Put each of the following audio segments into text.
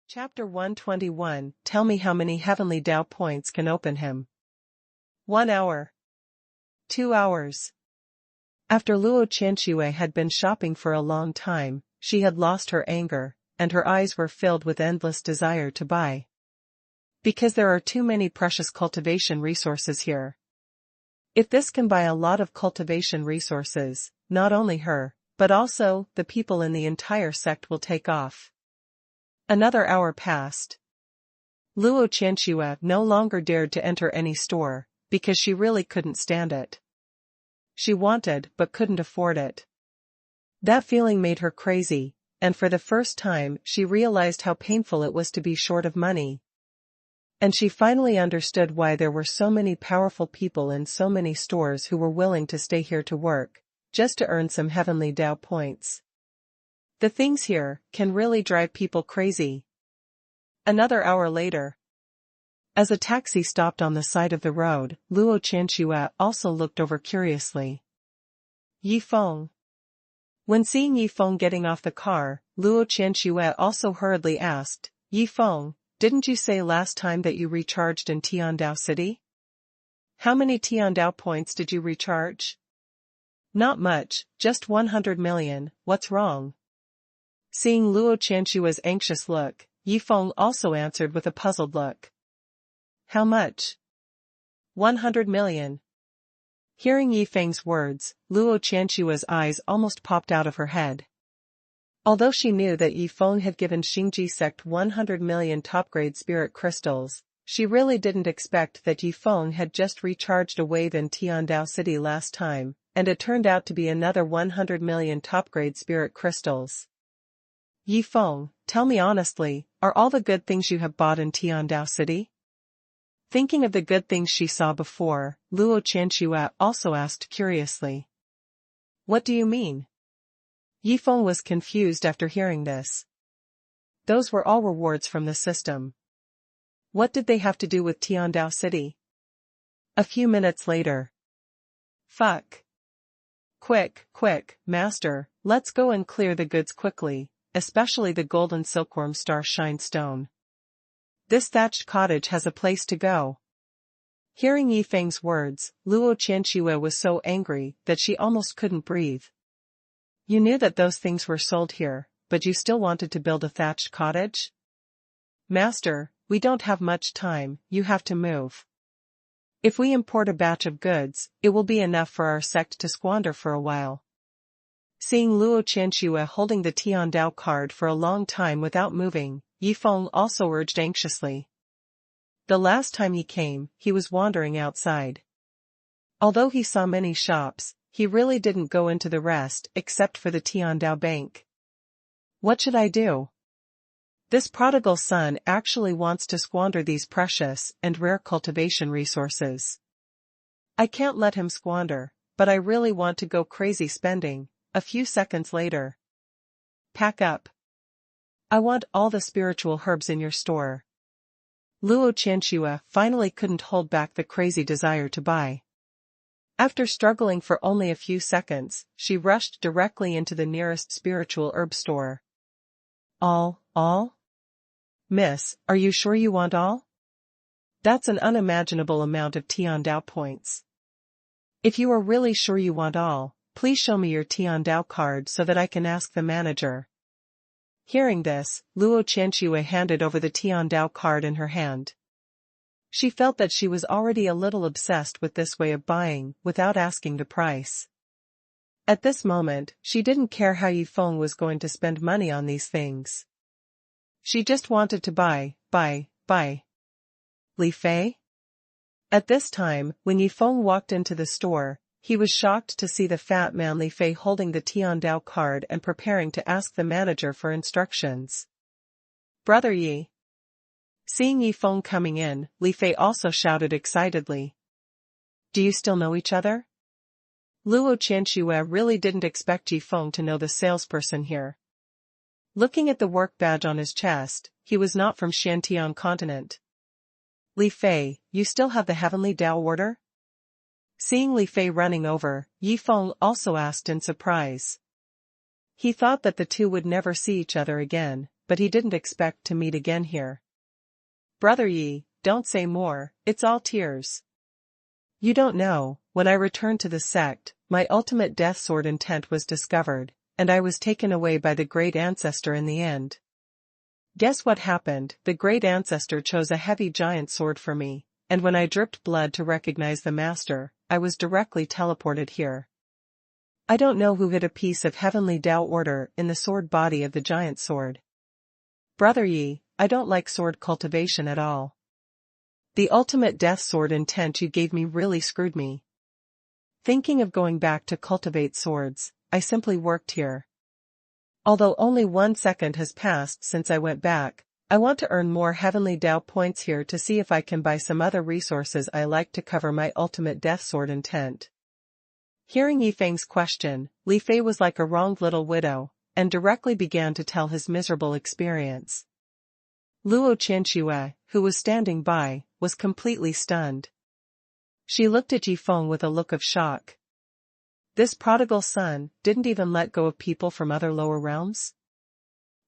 Chapter 121. Tell me how many heavenly Tao points can open him. 1 hour. 2 hours. After Luo Qianxue had been shopping for a long time, she had lost her anger, and her eyes were filled with endless desire to buy. Because there are too many precious cultivation resources here. If this can buy a lot of cultivation resources, not only her, but also the people in the entire sect will take off. Another hour passed. Luo Qianxue no longer dared to enter any store, because she really couldn't stand it. She wanted but couldn't afford it. That feeling made her crazy, and for the first time she realized how painful it was to be short of money. And she finally understood why there were so many powerful people in so many stores who were willing to stay here to work, just to earn some heavenly Tao points. The things here can really drive people crazy. Another hour later. As a taxi stopped on the side of the road, Luo Qianxue also looked over curiously. Yi Feng. When seeing Yi Feng getting off the car, Luo Qianxue also hurriedly asked, Yi Feng, didn't you say last time that you recharged in Tiandao City? How many Tiandao points did you recharge? Not much, just 100 million, what's wrong? Seeing Luo Qianxue's anxious look, Yi Feng also answered with a puzzled look. How much? 100 million. Hearing Yi Feng's words, Luo Qianxue's eyes almost popped out of her head. Although she knew that Yi Feng had given Xingji sect 100 million top-grade spirit crystals, she really didn't expect that Yi Feng had just recharged a wave in Tiandao City last time, and it turned out to be another 100 million top-grade spirit crystals. Yi Feng, tell me honestly, are all the good things you have bought in Tiandao City? Thinking of the good things she saw before, Luo Qianxue also asked curiously. What do you mean? Yi Feng was confused after hearing this. Those were all rewards from the system. What did they have to do with Tiandao City? A few minutes later. Fuck. Quick, master, let's go and clear the goods quickly, especially the golden silkworm star shine stone. This thatched cottage has a place to go. Hearing Yi Feng's words, Luo Qianxue was so angry that she almost couldn't breathe. You knew that those things were sold here, but you still wanted to build a thatched cottage? Master, we don't have much time, you have to move. If we import a batch of goods, it will be enough for our sect to squander for a while. Seeing Luo Qianxue holding the Tiandao card for a long time without moving, Yi Feng also urged anxiously. The last time he came, he was wandering outside. Although he saw many shops, he really didn't go into the rest except for the Tiandao Bank. What should I do? This prodigal son actually wants to squander these precious and rare cultivation resources. I can't let him squander, but I really want to go crazy spending. A few seconds later. Pack up. I want all the spiritual herbs in your store. Luo Qianxue finally couldn't hold back the crazy desire to buy. After struggling for only a few seconds, she rushed directly into the nearest spiritual herb store. All? Miss, are you sure you want all? That's an unimaginable amount of Tiandao points. If you are really sure you want all, please show me your Tiandao card so that I can ask the manager. Hearing this, Luo Qianxue handed over the Tiandao card in her hand. She felt that she was already a little obsessed with this way of buying without asking the price. At this moment, she didn't care how Yi Feng was going to spend money on these things. She just wanted to buy. Li Fei? At this time, when Yi Feng walked into the store, he was shocked to see the fat man Li Fei holding the Tiandao card and preparing to ask the manager for instructions. Brother Yi. Seeing Yi Feng coming in, Li Fei also shouted excitedly. Do you still know each other? Luo Qianxue really didn't expect Yi Feng to know the salesperson here. Looking at the work badge on his chest, he was not from Shantian continent. Li Fei, you still have the heavenly Tao order? Seeing Li Fei running over, Yi Feng also asked in surprise. He thought that the two would never see each other again, but he didn't expect to meet again here. Brother Yi, don't say more, it's all tears. You don't know, when I returned to the sect, my ultimate death sword intent was discovered, and I was taken away by the great ancestor in the end. Guess what happened? The great ancestor chose a heavy giant sword for me, and when I dripped blood to recognize the master, I was directly teleported here. I don't know who hid a piece of heavenly Tao order in the sword body of the giant sword. Brother Yi, I don't like sword cultivation at all. The ultimate death sword intent you gave me really screwed me. Thinking of going back to cultivate swords, I simply worked here. Although only 1 second has passed since I went back, I want to earn more heavenly Tao points here to see if I can buy some other resources I like to cover my ultimate death sword intent. Hearing Yifeng's question, Li Fei was like a wronged little widow, and directly began to tell his miserable experience. Luo Qianxue, who was standing by, was completely stunned. She looked at Yifeng with a look of shock. This prodigal son didn't even let go of people from other lower realms?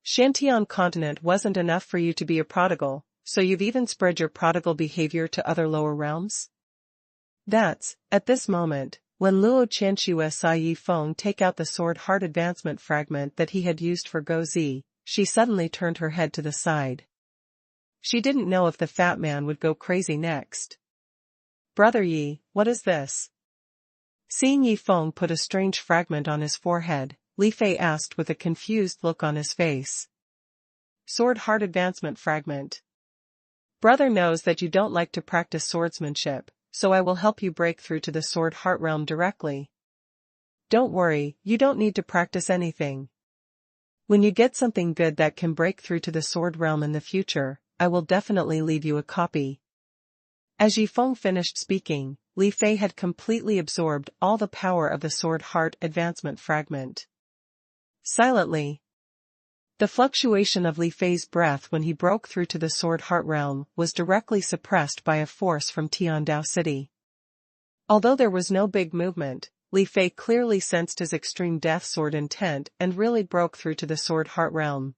Shantian continent wasn't enough for you to be a prodigal, so you've even spread your prodigal behavior to other lower realms? That's, at this moment, when Luo Qianxue saw Yifeng take out the sword heart advancement fragment that he had used for Gozi, she suddenly turned her head to the side. She didn't know if the fat man would go crazy next. Brother Yi, what is this? Seeing Yifeng put a strange fragment on his forehead, Li Fei asked with a confused look on his face. Sword heart advancement fragment. Brother knows that you don't like to practice swordsmanship, so I will help you break through to the sword heart realm directly. Don't worry, you don't need to practice anything. When you get something good that can break through to the sword realm in the future, I will definitely leave you a copy. As Yifeng finished speaking, Li Fei had completely absorbed all the power of the sword heart advancement fragment. Silently, the fluctuation of Li Fei's breath when he broke through to the sword heart realm was directly suppressed by a force from Tiandao City. Although there was no big movement, Li Fei clearly sensed his extreme death sword intent and really broke through to the sword heart realm.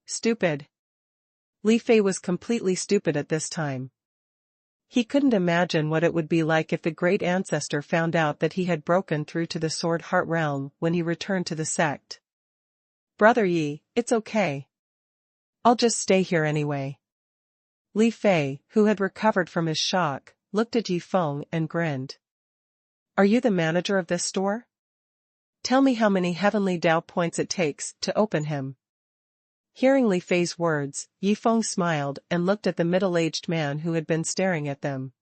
Stupid. Li Fei was completely stupid at this time. He couldn't imagine what it would be like if the great ancestor found out that he had broken through to the sword heart realm when he returned to the sect. Brother Yi, it's okay. I'll just stay here anyway. Li Fei, who had recovered from his shock, looked at Yifeng and grinned. Are you the manager of this store? Tell me how many heavenly Tao points it takes to open him. Hearing Li Fei's words, Yifeng smiled and looked at the middle-aged man who had been staring at them.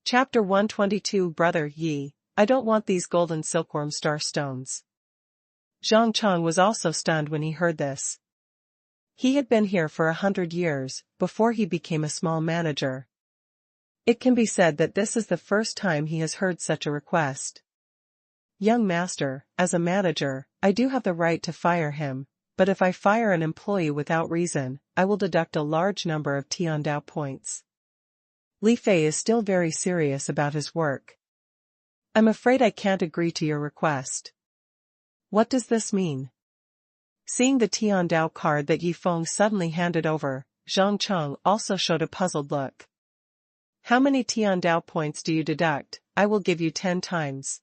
Chapter 122 Brother Yi, I don't want these golden silkworm star stones. Zhang Chang was also stunned when he heard this. He had been here for 100 years, before he became a small manager. It can be said that this is the first time he has heard such a request. Young master, as a manager, I do have the right to fire him. But if I fire an employee without reason, I will deduct a large number of Tiandao points. Li Fei is still very serious about his work. I'm afraid I can't agree to your request. What does this mean? Seeing the Tiandao card that Yifeng suddenly handed over, Zhang Cheng also showed a puzzled look. How many Tiandao points do you deduct? I will give you 10 times.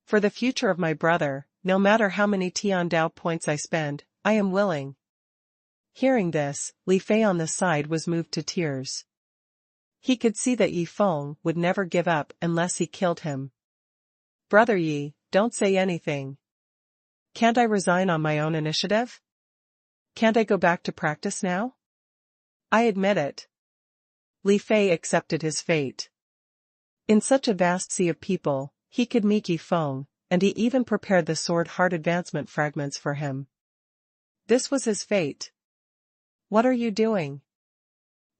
For the future of my brother, no matter how many Tiandao points I spend, I am willing. Hearing this, Li Fei on the side was moved to tears. He could see that Yifeng would never give up unless he killed him. Brother Yi, don't say anything. Can't I resign on my own initiative? Can't I go back to practice now? I admit it. Li Fei accepted his fate. In such a vast sea of people, he could meet Yifeng, and he even prepared the sword heart advancement fragments for him. This was his fate. What are you doing?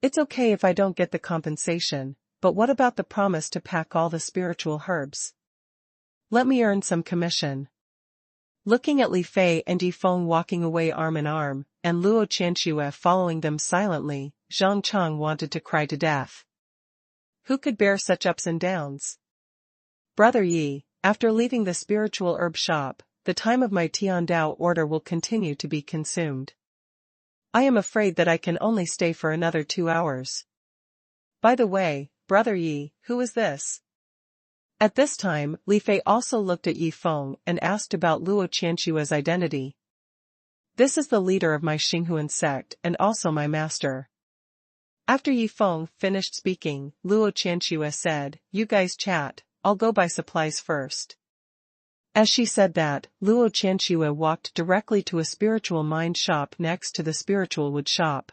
It's okay if I don't get the compensation, but what about the promise to pack all the spiritual herbs? Let me earn some commission. Looking at Li Fei and Yifeng walking away arm in arm, and Luo Qianxue following them silently, Zhang Cheng wanted to cry to death. Who could bear such ups and downs? Brother Yi, after leaving the spiritual herb shop, the time of my Tiandao order will continue to be consumed. I am afraid that I can only stay for another 2 hours. By the way, Brother Yi, who is this? At this time, Li Fei also looked at Yi Feng and asked about Luo Qianshua's identity. This is the leader of my Xinghuan sect and also my master. After Yi Feng finished speaking, Luo Qianshua said, "You guys chat, I'll go buy supplies first." As she said that, Luo Qianshua walked directly to a spiritual mind shop next to the spiritual wood shop.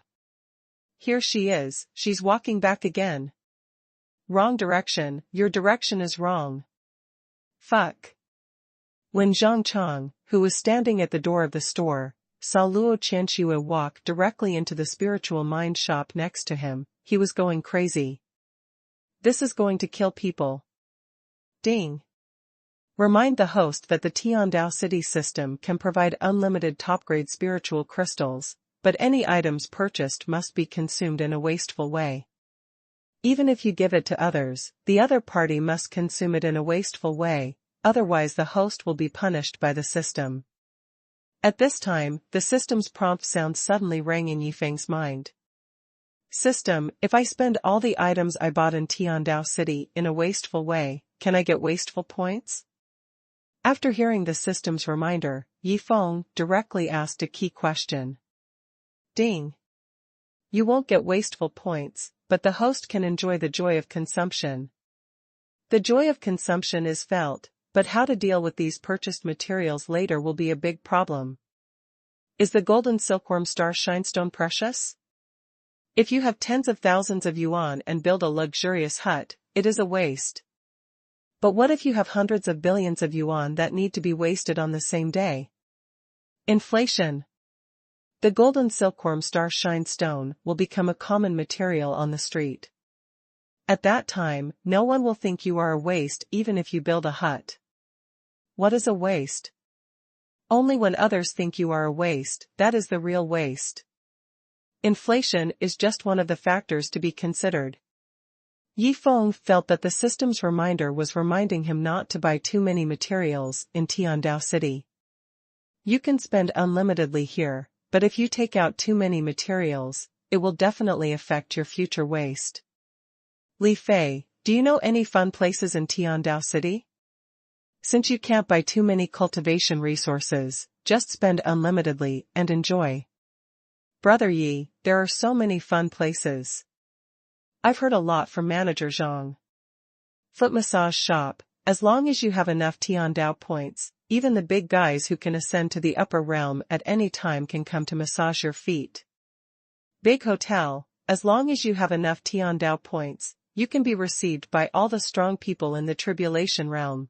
Here she is, she's walking back again. Wrong direction, your direction is wrong. Fuck. When Zhang Chang, who was standing at the door of the store, saw Luo Qianshua walk directly into the spiritual mind shop next to him, he was going crazy. This is going to kill people. Ding. Remind the host that the Tiandao City system can provide unlimited top-grade spiritual crystals, but any items purchased must be consumed in a wasteful way. Even if you give it to others, the other party must consume it in a wasteful way, otherwise the host will be punished by the system. At this time, the system's prompt sound suddenly rang in Yifeng's mind. System, if I spend all the items I bought in Tiandao City in a wasteful way, can I get wasteful points? After hearing the system's reminder, Yifeng directly asked a key question. Ding. You won't get wasteful points, but the host can enjoy the joy of consumption. The joy of consumption is felt, but how to deal with these purchased materials later will be a big problem. Is the golden silkworm star shinestone precious? If you have tens of thousands of yuan and build a luxurious hut, it is a waste. But what if you have hundreds of billions of yuan that need to be wasted on the same day? Inflation. The golden silkworm star shine stone will become a common material on the street. At that time, no one will think you are a waste even if you build a hut. What is a waste? Only when others think you are a waste, that is the real waste. Inflation is just one of the factors to be considered. Yifeng felt that the system's reminder was reminding him not to buy too many materials in Tiandao City. You can spend unlimitedly here, but if you take out too many materials, it will definitely affect your future waste. Li Fei, do you know any fun places in Tiandao City? Since you can't buy too many cultivation resources, just spend unlimitedly and enjoy. Brother Yi, there are so many fun places. I've heard a lot from Manager Zhang. Foot massage shop, as long as you have enough Tiandao points, even the big guys who can ascend to the upper realm at any time can come to massage your feet. Big hotel, as long as you have enough Tiandao points, you can be received by all the strong people in the tribulation realm.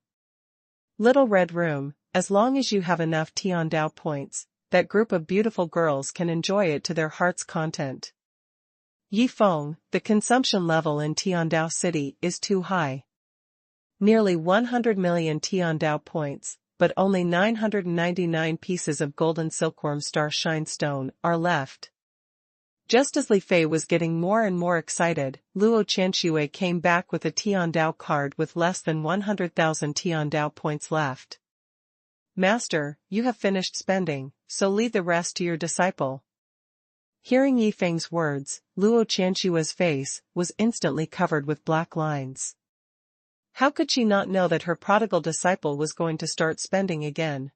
Little red room, as long as you have enough Tiandao points, that group of beautiful girls can enjoy it to their heart's content. Yifeng, the consumption level in Tiandao City is too high. Nearly 100 million Tiandao points, but only 999 pieces of golden silkworm star shine stone are left. Just as Li Fei was getting more and more excited, Luo Qianshua came back with a Tiandao card with less than 100,000 Tiandao points left. Master, you have finished spending, so leave the rest to your disciple. Hearing Yifeng's words, Luo Qianshua's face was instantly covered with black lines. How could she not know that her prodigal disciple was going to start spending again?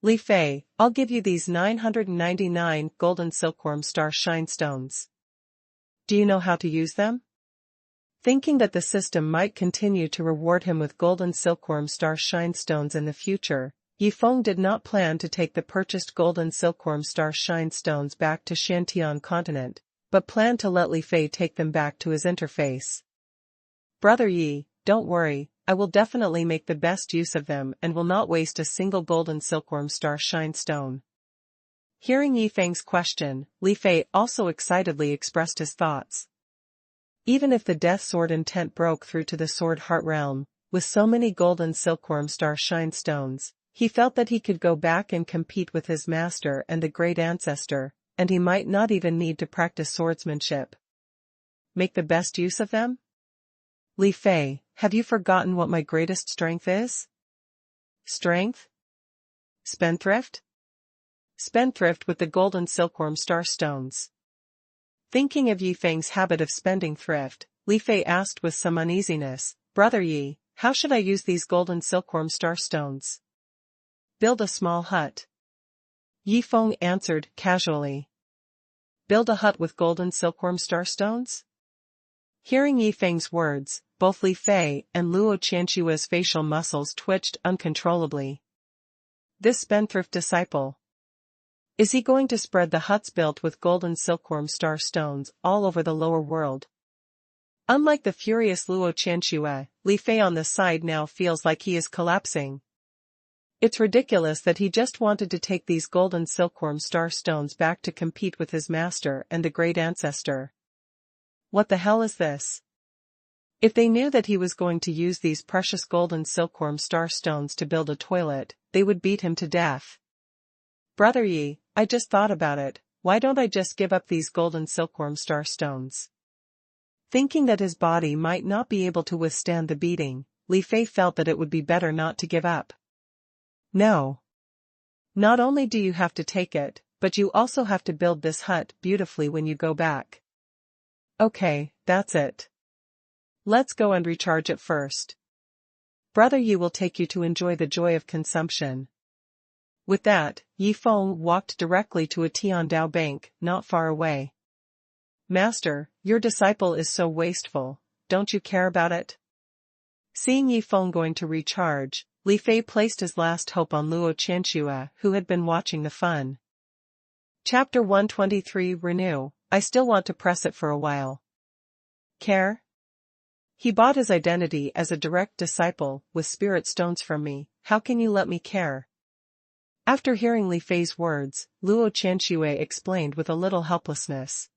Li Fei, I'll give you these 999 golden silkworm star shine stones. Do you know how to use them? Thinking that the system might continue to reward him with golden silkworm star shine stones in the future, Yifeng did not plan to take the purchased golden silkworm star shine stones back to Shantian continent, but planned to let Li Fei take them back to his interface. Brother Yi, don't worry, I will definitely make the best use of them and will not waste a single golden silkworm star shine stone. Hearing Yifeng's question, Li Fei also excitedly expressed his thoughts. Even if the death sword intent broke through to the sword heart realm, with so many golden silkworm star shine stones, he felt that he could go back and compete with his master and the great ancestor, and he might not even need to practice swordsmanship. Make the best use of them? Li Fei, have you forgotten what my greatest strength is? Strength? Spendthrift? spendthrift with the golden silkworm star stones. Thinking of Yi Feng's habit of spending thrift, Li Fei asked with some uneasiness, Brother Yi, how should I use these golden silkworm star stones? Build a small hut. Yi Feng answered casually. Build a hut with golden silkworm star stones? Hearing Yi Feng's words, both Li Fei and Luo Qianxue's facial muscles twitched uncontrollably. This spendthrift disciple. Is he going to spread the huts built with golden silkworm star stones all over the lower world? Unlike the furious Luo Qianxue, Li Fei on the side now feels like he is collapsing. It's ridiculous that he just wanted to take these golden silkworm star stones back to compete with his master and the great ancestor. What the hell is this? If they knew that he was going to use these precious golden silkworm star stones to build a toilet, they would beat him to death. Brother Yi, I just thought about it, why don't I just give up these golden silkworm star stones? Thinking that his body might not be able to withstand the beating, Li Fei felt that it would be better not to give up. No. Not only do you have to take it, but you also have to build this hut beautifully when you go back. Okay, that's it. Let's go and recharge it first. Brother Yi will take you to enjoy the joy of consumption. With that, Yi Feng walked directly to a Tiandao bank, not far away. Master, your disciple is so wasteful, don't you care about it? Seeing Yi Feng going to recharge, Li Fei placed his last hope on Luo Qianxue, who had been watching the fun. Chapter 123 Renew, I still want to press it for a while. Care? He bought his identity as a direct disciple with spirit stones from me, how can you let me care? After hearing Li Fei's words, Luo Qianxue explained with a little helplessness.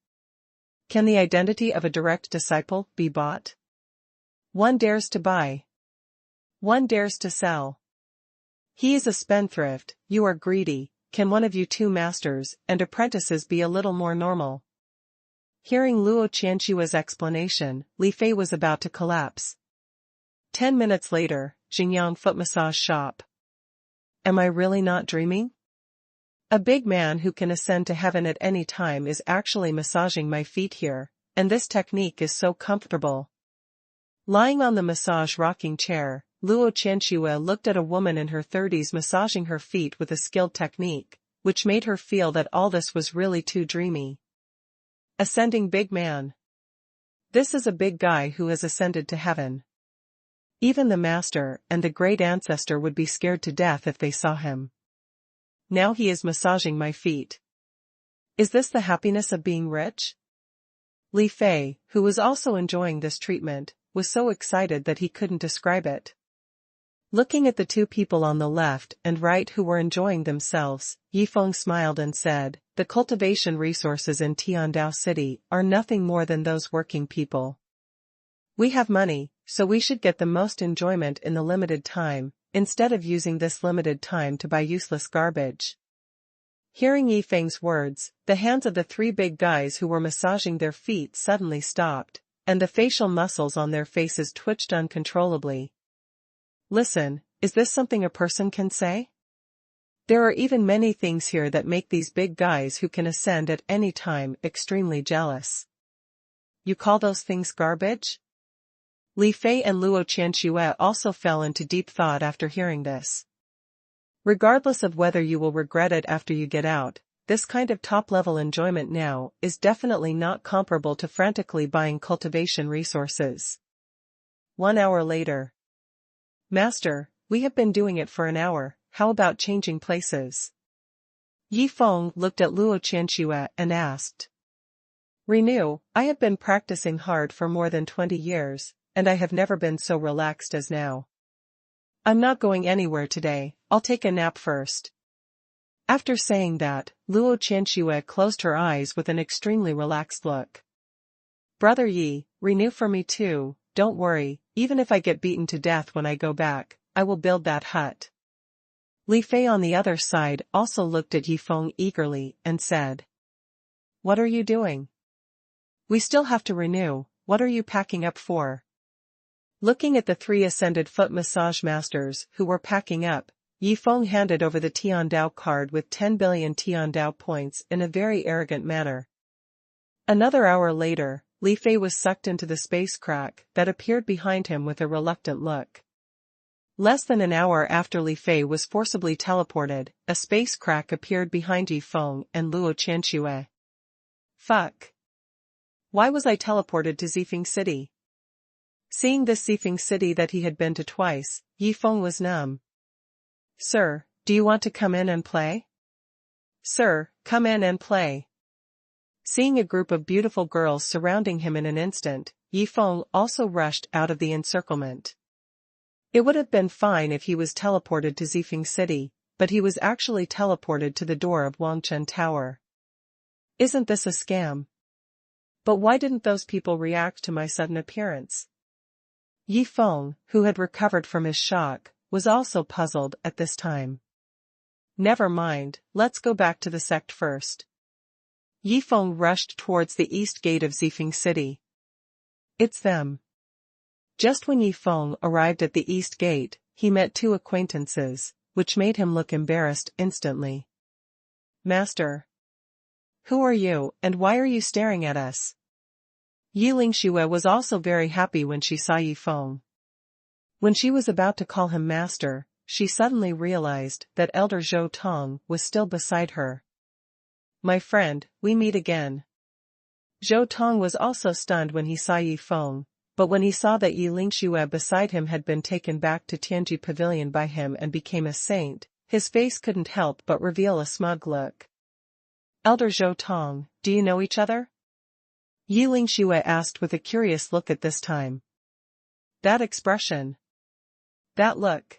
Can the identity of a direct disciple be bought? One dares to buy. One dares to sell. He is a spendthrift, you are greedy, can one of you two masters and apprentices be a little more normal? Hearing Luo Qianxue's explanation, Li Fei was about to collapse. 10 minutes later, Xingyang Foot Massage Shop. Am I really not dreaming? A big man who can ascend to heaven at any time is actually massaging my feet here, and this technique is so comfortable. Lying on the massage rocking chair, Luo Qianxue looked at a woman in her 30s massaging her feet with a skilled technique, which made her feel that all this was really too dreamy. Ascending big man. This is a big guy who has ascended to heaven. Even the master and the great ancestor would be scared to death if they saw him. Now he is massaging my feet. Is this the happiness of being rich? Li Fei, who was also enjoying this treatment, was so excited that he couldn't describe it. Looking at the two people on the left and right who were enjoying themselves, Yi Feng smiled and said, the cultivation resources in Tiandao City are nothing more than those working people. We have money, so we should get the most enjoyment in the limited time, instead of using this limited time to buy useless garbage. Hearing Yi Feng's words, the hands of the three big guys who were massaging their feet suddenly stopped, and the facial muscles on their faces twitched uncontrollably. Listen, is this something a person can say? There are even many things here that make these big guys who can ascend at any time extremely jealous. You call those things garbage? Li Fei and Luo Qianxue also fell into deep thought after hearing this. Regardless of whether you will regret it after you get out, this kind of top-level enjoyment now is definitely not comparable to frantically buying cultivation resources. 1 hour later. Master, we have been doing it for an hour, how about changing places? Yi Feng looked at Luo Qianxue and asked. Renew, I have been practicing hard for more than 20 years, and I have never been so relaxed as now. I'm not going anywhere today, I'll take a nap first. After saying that, Luo Qianxue closed her eyes with an extremely relaxed look. Brother Yi, renew for me too, don't worry, even if I get beaten to death when I go back, I will build that hut. Li Fei on the other side also looked at Yi Feng eagerly and said. What are you doing? We still have to renew, what are you packing up for? Looking at the three ascended foot massage masters who were packing up, Yi Feng handed over the Tiandao card with 10 billion Tiandao points in a very arrogant manner. Another hour later, Li Fei was sucked into the space crack that appeared behind him with a reluctant look. Less than an hour after Li Fei was forcibly teleported, a space crack appeared behind Yi Feng and Luo Qianxue. Fuck. Why was I teleported to Zifeng City? Seeing this Zifeng City that he had been to twice, Yi Feng was numb. Sir, do you want to come in and play? Sir, come in and play. Seeing a group of beautiful girls surrounding him in an instant, Yi Feng also rushed out of the encirclement. It would have been fine if he was teleported to Zifeng City, but he was actually teleported to the door of Wangchen Tower. Isn't this a scam? But why didn't those people react to my sudden appearance? Yi Feng, who had recovered from his shock, was also puzzled at this time. Never mind, let's go back to the sect first. Yi Feng rushed towards the east gate of Zifeng City. It's them. Just when Yi Feng arrived at the east gate, he met two acquaintances, which made him look embarrassed instantly. Master. Who are you, and why are you staring at us? Yi Lingxue was also very happy when she saw Yi Feng. When she was about to call him master, she suddenly realized that Elder Zhou Tong was still beside her. My friend, we meet again. Zhou Tong was also stunned when he saw Yi Feng, but when he saw that Yi Lingxue beside him had been taken back to Tianji Pavilion by him and became a saint, his face couldn't help but reveal a smug look. Elder Zhou Tong, do you know each other? Yi Lingxue asked with a curious look at this time. That expression. That look.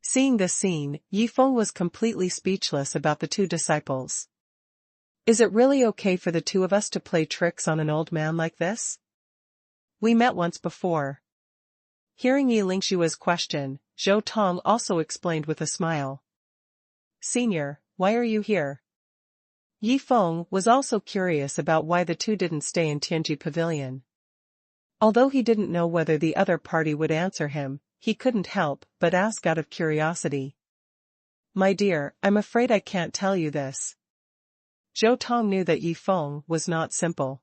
Seeing this scene, Yi Feng was completely speechless about the two disciples. Is it really okay for the two of us to play tricks on an old man like this? We met once before. Hearing Yi Lingshue's question, Zhou Tong also explained with a smile. Senior, why are you here? Yi Feng was also curious about why the two didn't stay in Tianji Pavilion. Although he didn't know whether the other party would answer him, he couldn't help but ask out of curiosity. My dear, I'm afraid I can't tell you this. Zhou Tong knew that Yi Feng was not simple.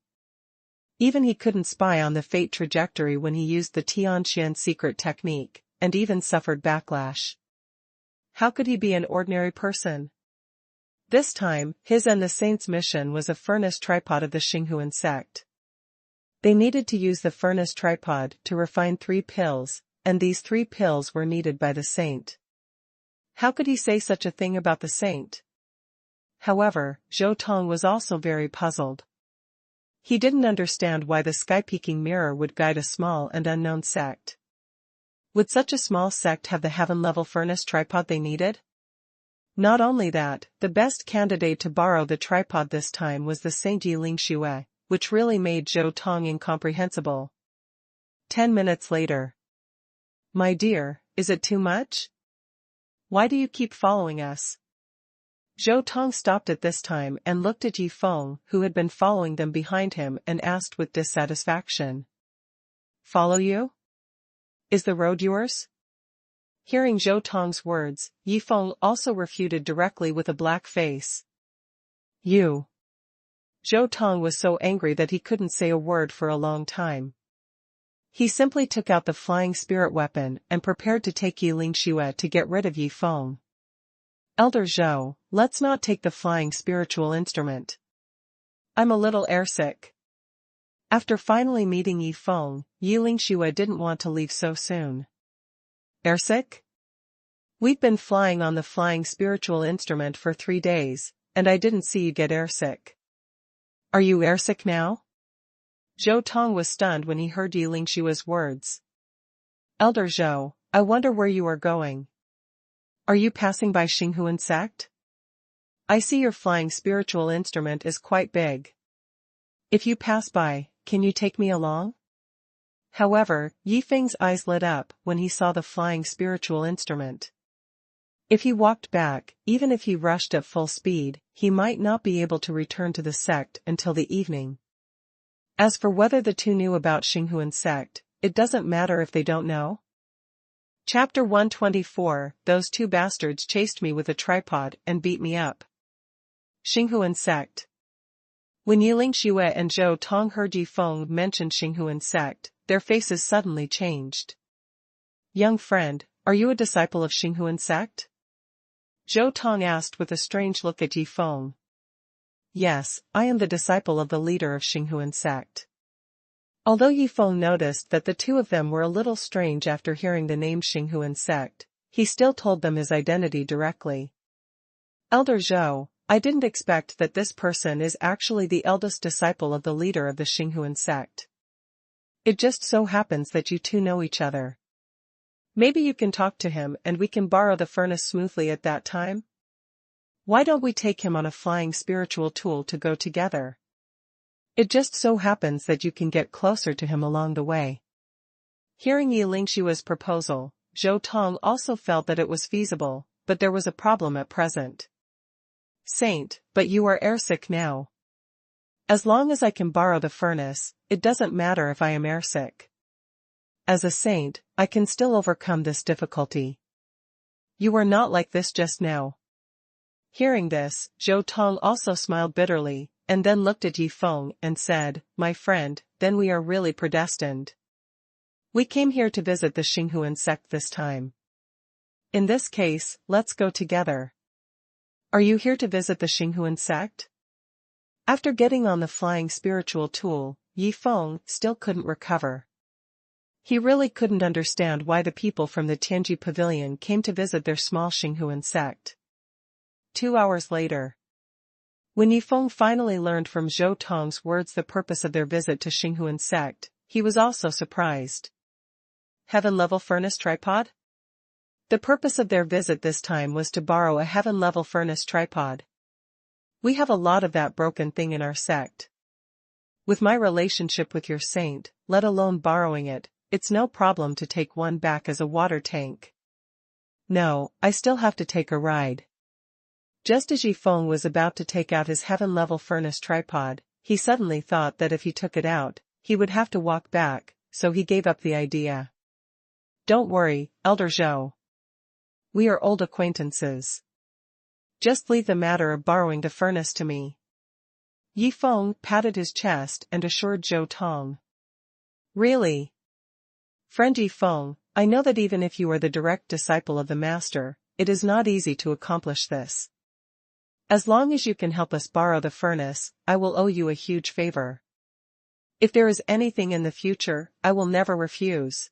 Even he couldn't spy on the fate trajectory when he used the Tianxian secret technique, and even suffered backlash. How could he be an ordinary person? This time, his and the saint's mission was a furnace tripod of the Xinghuan sect. They needed to use the furnace tripod to refine 3 pills, and these 3 pills were needed by the saint. How could he say such a thing about the saint? However, Zhou Tong was also very puzzled. He didn't understand why the sky-peaking mirror would guide a small and unknown sect. Would such a small sect have the heaven-level furnace tripod they needed? Not only that, the best candidate to borrow the tripod this time was the Saint Yi Lingxue, which really made Zhou Tong incomprehensible. 10 minutes later. My dear, is it too much? Why do you keep following us? Zhou Tong stopped at this time and looked at Yi Feng, who had been following them behind him, and asked with dissatisfaction. Follow you? Is the road yours? Hearing Zhou Tong's words, Yi Feng also refuted directly with a black face. You. Zhou Tong was so angry that he couldn't say a word for a long time. He simply took out the flying spirit weapon and prepared to take Yi Lingxue to get rid of Yi Feng. Elder Zhou, let's not take the flying spiritual instrument. I'm a little airsick. After finally meeting Yi Feng, Yi Lingxue didn't want to leave so soon. Airsick? We've been flying on the flying spiritual instrument for 3 days, and I didn't see you get airsick. Are you airsick now? Zhou Tong was stunned when he heard Yi Lingxue's words. Elder Zhou, I wonder where you are going. Are you passing by Xinghuan sect? I see your flying spiritual instrument is quite big. If you pass by, can you take me along? However, Yi Feng's eyes lit up when he saw the flying spiritual instrument. If he walked back, even if he rushed at full speed, he might not be able to return to the sect until the evening. As for whether the two knew about Xinghuan sect, it doesn't matter if they don't know. Chapter 124, Those two bastards chased me with a tripod and beat me up. Xinghuan sect. When Yiling Xue and Zhou Tong heard Yi Feng mention Xinghuan sect, their faces suddenly changed. Young friend, are you a disciple of Xinghuan sect? Zhou Tong asked with a strange look at Yi Feng. Yes, I am the disciple of the leader of Xinghuan sect. Although Yi Feng noticed that the two of them were a little strange after hearing the name Xinghuan sect, he still told them his identity directly. Elder Zhou, I didn't expect that this person is actually the eldest disciple of the leader of the Xinghuan sect. It just so happens that you two know each other. Maybe you can talk to him and we can borrow the furnace smoothly at that time? Why don't we take him on a flying spiritual tool to go together? It just so happens that you can get closer to him along the way. Hearing Yi Lingshua's proposal, Zhou Tong also felt that it was feasible, but there was a problem at present. Saint, but you are airsick now. As long as I can borrow the furnace, it doesn't matter if I am airsick. As a saint, I can still overcome this difficulty. You were not like this just now. Hearing this, Zhou Tong also smiled bitterly, and then looked at Yi Feng and said, My friend, then we are really predestined. We came here to visit the Xinghuan sect this time. In this case, let's go together. Are you here to visit the Xinghuan sect? After getting on the flying spiritual tool, Yi Feng still couldn't recover. He really couldn't understand why the people from the Tianji pavilion came to visit their small Xinghuan sect. 2 hours later. When Yi Feng finally learned from Zhou Tong's words the purpose of their visit to Xinghuan sect, he was also surprised. Heaven-level furnace tripod? The purpose of their visit this time was to borrow a heaven-level furnace tripod. We have a lot of that broken thing in our sect. With my relationship with your saint, let alone borrowing it, it's no problem to take one back as a water tank. No, I still have to take a ride. Just as Yi Feng was about to take out his heaven-level furnace tripod, he suddenly thought that if he took it out, he would have to walk back, so he gave up the idea. Don't worry, Elder Zhou. We are old acquaintances. Just leave the matter of borrowing the furnace to me. Yi Feng patted his chest and assured Zhou Tong. Really? Friend Yi Feng, I know that even if you are the direct disciple of the master, it is not easy to accomplish this. As long as you can help us borrow the furnace, I will owe you a huge favor. If there is anything in the future, I will never refuse.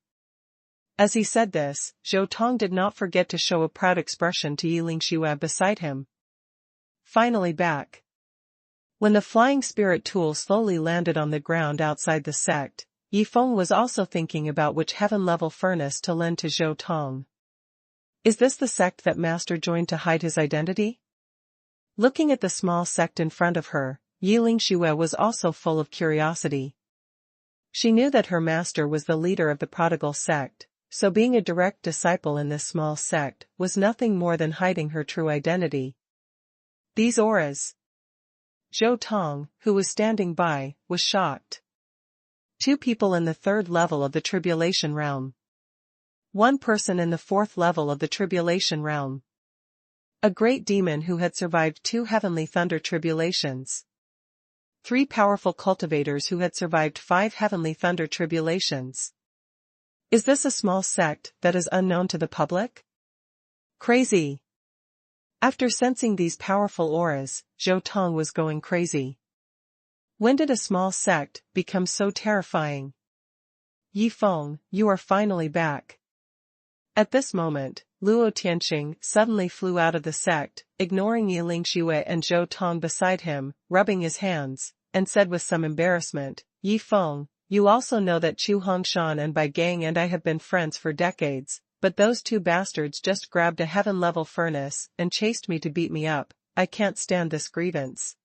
As he said this, Zhou Tong did not forget to show a proud expression to Yi Lingxue beside him. Finally back. When the flying spirit tool slowly landed on the ground outside the sect, Yi Feng was also thinking about which heaven-level furnace to lend to Zhou Tong. Is this the sect that Master joined to hide his identity? Looking at the small sect in front of her, Yi Lingxue was also full of curiosity. She knew that her master was the leader of the prodigal sect, so being a direct disciple in this small sect was nothing more than hiding her true identity. These auras. Zhou Tong, who was standing by, was shocked. 2 people in the 3rd level of the tribulation realm. 1 person in the 4th level of the tribulation realm. A great demon who had survived 2 heavenly thunder tribulations. 3 powerful cultivators who had survived 5 heavenly thunder tribulations. Is this a small sect that is unknown to the public? Crazy. After sensing these powerful auras, Zhou Tong was going crazy. When did a small sect become so terrifying? Yi Feng, you are finally back. At this moment, Luo Tianqing suddenly flew out of the sect, ignoring Yi Lingxue and Zhou Tong beside him, rubbing his hands, and said with some embarrassment, Yi Feng, you also know that Chu Hongshan and Bai Gang and I have been friends for decades, but those 2 bastards just grabbed a heaven-level furnace and chased me to beat me up. I can't stand this grievance.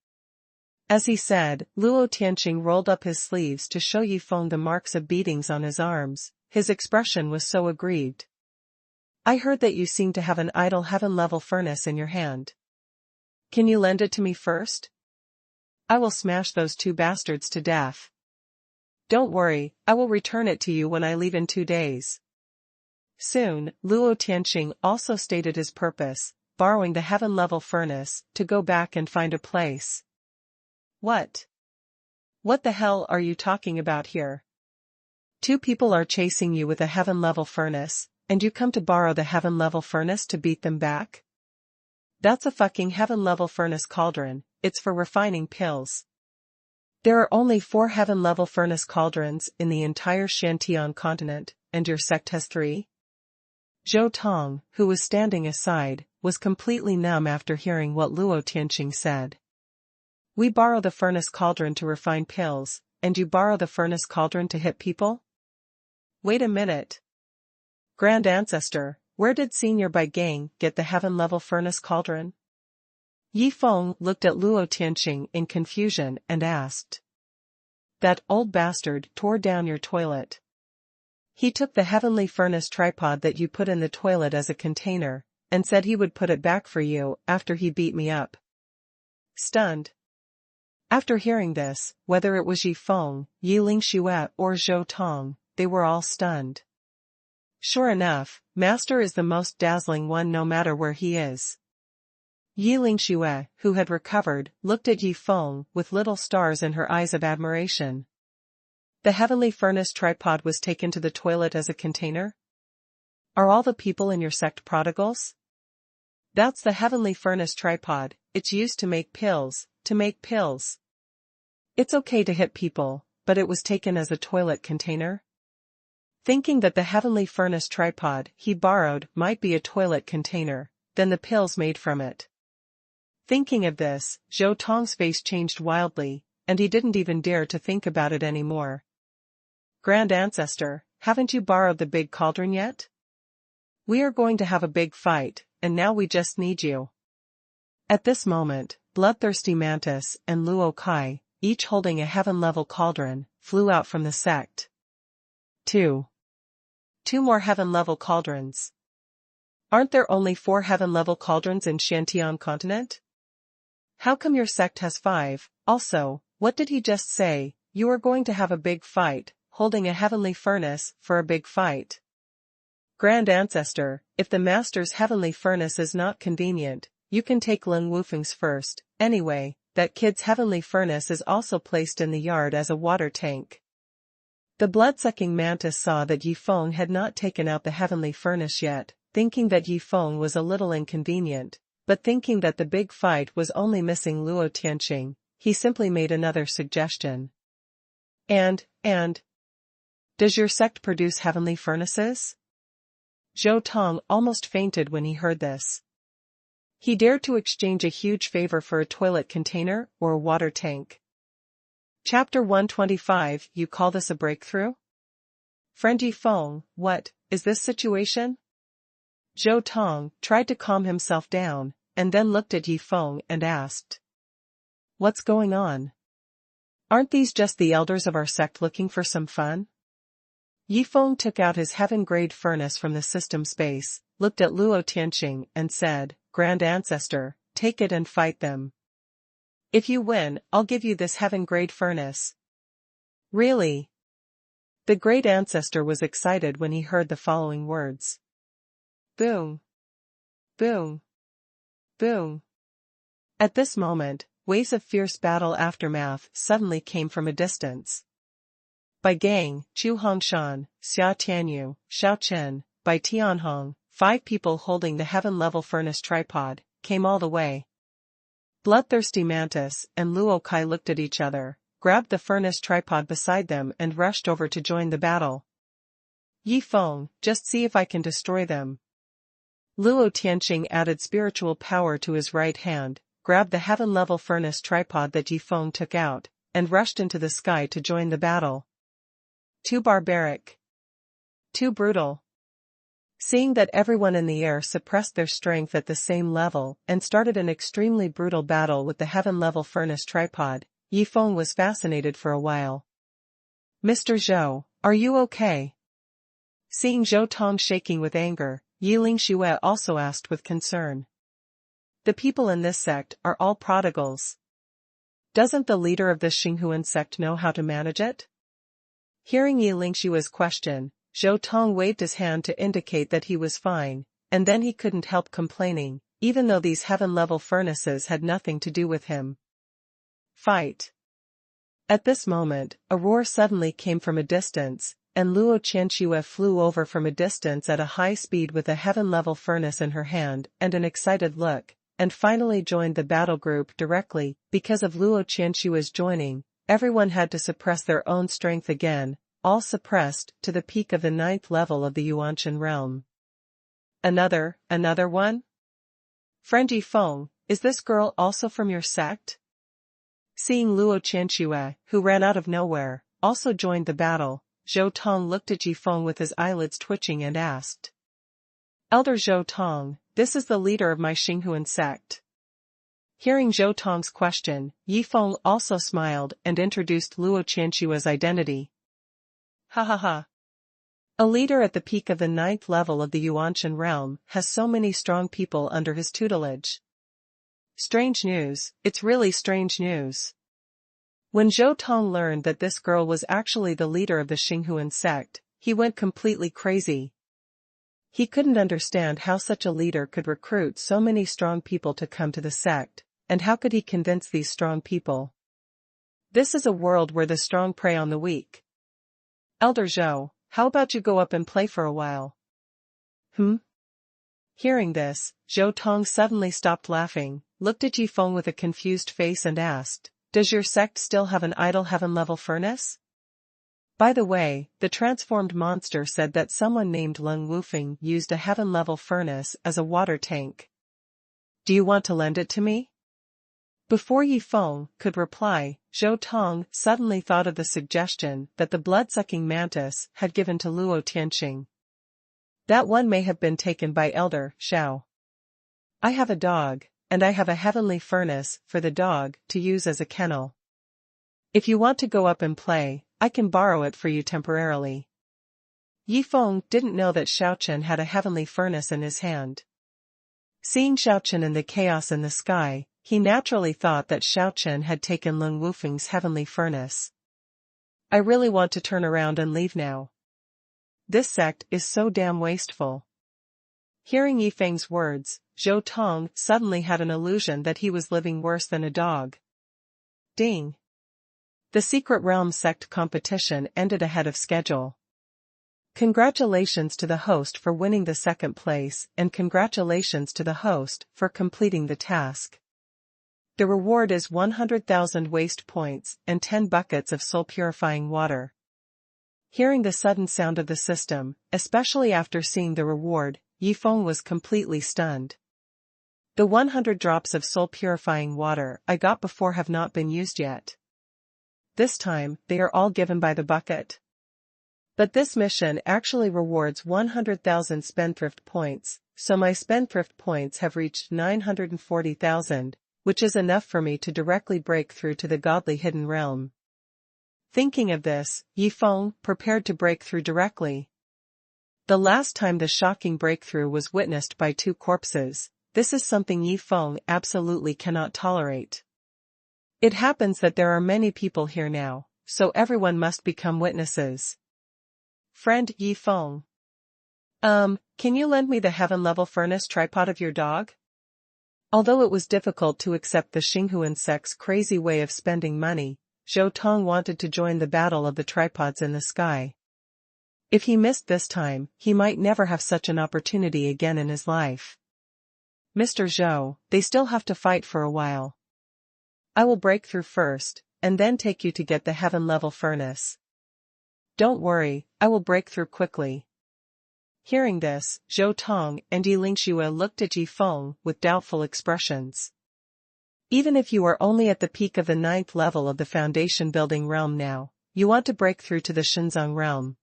As he said, Luo Tianqing rolled up his sleeves to show Yi Feng the marks of beatings on his arms. His expression was so aggrieved. I heard that you seem to have an idle heaven-level furnace in your hand. Can you lend it to me first? I will smash those 2 bastards to death. Don't worry, I will return it to you when I leave in 2 days. Soon, Luo Tianxing also stated his purpose, borrowing the heaven-level furnace to go back and find a place. What? What the hell are you talking about here? Two people are chasing you with a heaven-level furnace, and you come to borrow the heaven-level furnace to beat them back? That's a fucking heaven-level furnace cauldron, it's for refining pills. There are only 4 heaven-level furnace cauldrons in the entire Tianhen continent, and your sect has 3? Zhou Tong, who was standing aside, was completely numb after hearing what Luo Tianxing said. We borrow the furnace cauldron to refine pills, and you borrow the furnace cauldron to hit people? Wait a minute. Grand Ancestor, where did Senior Bai Gang get the heaven-level furnace cauldron? Yi Feng looked at Luo Tianxing in confusion and asked. That old bastard tore down your toilet. He took the heavenly furnace tripod that you put in the toilet as a container, and said he would put it back for you after he beat me up. Stunned. After hearing this, whether it was Yi Feng, Yi Lingxue or Zhou Tong, they were all stunned. Sure enough, Master is the most dazzling one no matter where he is. Yi Lingxue, who had recovered, looked at Yi Feng with little stars in her eyes of admiration. The heavenly furnace tripod was taken to the toilet as a container? Are all the people in your sect prodigals? That's the heavenly furnace tripod, it's used to make pills, It's okay to hit people, but it was taken as a toilet container? Thinking that the heavenly furnace tripod he borrowed might be a toilet container, then the pills made from it. Thinking of this, Zhou Tong's face changed wildly, and he didn't even dare to think about it anymore. Grand Ancestor, haven't you borrowed the big cauldron yet? We are going to have a big fight, and now we just need you. At this moment, Bloodthirsty Mantis and Luo Kai, each holding a heaven-level cauldron, flew out from the sect. 2 more heaven-level cauldrons. Aren't there only 4 heaven-level cauldrons in Tianhen continent? How come your sect has 5? Also, what did he just say? You are going to have a big fight, holding a heavenly furnace for a big fight. Grand Ancestor, if the Master's heavenly furnace is not convenient, you can take Lin Wufeng's first. Anyway, that kid's heavenly furnace is also placed in the yard as a water tank. The blood-sucking mantis saw that Yi Feng had not taken out the heavenly furnace yet, thinking that Yi Feng was a little inconvenient, but thinking that the big fight was only missing Luo Tianxing, he simply made another suggestion. And, does your sect produce heavenly furnaces? Zhou Tong almost fainted when he heard this. He dared to exchange a huge favor for a toilet container or a water tank. Chapter 125. You call this a breakthrough? Friend Yi Feng, what is this situation? Zhou Tong tried to calm himself down, and then looked at Yi Feng and asked. What's going on? Aren't these just the elders of our sect looking for some fun? Yi Feng took out his heaven-grade furnace from the system space, looked at Luo Tianxing and said, Grand Ancestor, take it and fight them. If you win, I'll give you this heaven-grade furnace. Really? The Great Ancestor was excited when he heard the following words. Boom. Boom. Boom. At this moment, waves of fierce battle aftermath suddenly came from a distance. By Gang, Chu Hongshan, Xia Tianyu, Xiao Chen, by Tianhong, 5 people holding the heaven-level furnace tripod, came all the way. Bloodthirsty Mantis and Luo Kai looked at each other, grabbed the furnace tripod beside them and rushed over to join the battle. Yi Feng, just see if I can destroy them. Luo Tianxing added spiritual power to his right hand, grabbed the heaven-level furnace tripod that Yi Feng took out, and rushed into the sky to join the battle. Too barbaric. Too brutal. Seeing that everyone in the air suppressed their strength at the same level and started an extremely brutal battle with the heaven-level furnace tripod, Yi Feng was fascinated for a while. Mr. Zhou, are you okay? Seeing Zhou Tong shaking with anger, Yi Lingxue also asked with concern. The people in this sect are all prodigals. Doesn't the leader of this Xinghuan sect know how to manage it? Hearing Yi Lingxue's question, Zhou Tong waved his hand to indicate that he was fine, and then he couldn't help complaining, even though these heaven-level furnaces had nothing to do with him. Fight. At this moment, a roar suddenly came from a distance, and Luo Qianxue flew over from a distance at a high speed with a heaven-level furnace in her hand and an excited look, and finally joined the battle group directly. Because of Luo Qianxue's joining, everyone had to suppress their own strength again, all suppressed to the peak of the 9th level of the Yuanshan realm. Another one? Friend Yifeng, is this girl also from your sect? Seeing Luo Qianxue, who ran out of nowhere, also joined the battle, Zhou Tong looked at Yifeng with his eyelids twitching and asked. Elder Zhou Tong, this is the leader of my Xinghuan sect. Hearing Zhou Tong's question, Yifeng also smiled and introduced Luo Qianxue's identity. Ha ha ha. A leader at the peak of the 9th level of the Yuanshan realm has so many strong people under his tutelage. Strange news, it's really strange news. When Zhou Tong learned that this girl was actually the leader of the Xinghuan sect, he went completely crazy. He couldn't understand how such a leader could recruit so many strong people to come to the sect, and how could he convince these strong people? This is a world where the strong prey on the weak. Elder Zhou, how about you go up and play for a while? Hearing this, Zhou Tong suddenly stopped laughing, looked at Yifeng with a confused face and asked, does your sect still have an idle heaven-level furnace? By the way, the transformed monster said that someone named Leng Wufeng used a heaven-level furnace as a water tank. Do you want to lend it to me? Before Yifeng could reply, Zhou Tong suddenly thought of the suggestion that the blood-sucking mantis had given to Luo Tianxing. That one may have been taken by Elder Xiao. I have a dog, and I have a heavenly furnace for the dog to use as a kennel. If you want to go up and play, I can borrow it for you temporarily. Yifeng didn't know that Xiaochen had a heavenly furnace in his hand. Seeing Xiaochen in the chaos in the sky, he naturally thought that Xiaochen had taken Leng Wufeng's heavenly furnace. I really want to turn around and leave now. This sect is so damn wasteful. Hearing Yifeng's words, Zhou Tong suddenly had an illusion that he was living worse than a dog. Ding! The Secret Realm sect competition ended ahead of schedule. Congratulations to the host for winning the second place, and congratulations to the host for completing the task. The reward is 100,000 waste points and 10 buckets of soul-purifying water. Hearing the sudden sound of the system, especially after seeing the reward, Yifeng was completely stunned. The 100 drops of soul-purifying water I got before have not been used yet. This time, they are all given by the bucket. But this mission actually rewards 100,000 spendthrift points, so my spendthrift points have reached 940,000, which is enough for me to directly break through to the godly hidden realm. Thinking of this, Yifeng prepared to break through directly. The last time the shocking breakthrough was witnessed by 2 corpses, this is something Yifeng absolutely cannot tolerate. It happens that there are many people here now, so everyone must become witnesses. Friend Yifeng. Can you lend me the heaven-level furnace tripod of your dog? Although it was difficult to accept the Xinghuan sect's crazy way of spending money, Zhou Tong wanted to join the battle of the tripods in the sky. If he missed this time, he might never have such an opportunity again in his life. Mr. Zhou, they still have to fight for a while. I will break through first, and then take you to get the heaven-level furnace. Don't worry, I will break through quickly. Hearing this, Zhou Tong and Yi Lingxue looked at Yifeng with doubtful expressions. Even if you are only at the peak of the 9th level of the foundation building realm now, you want to break through to the Shenzong realm.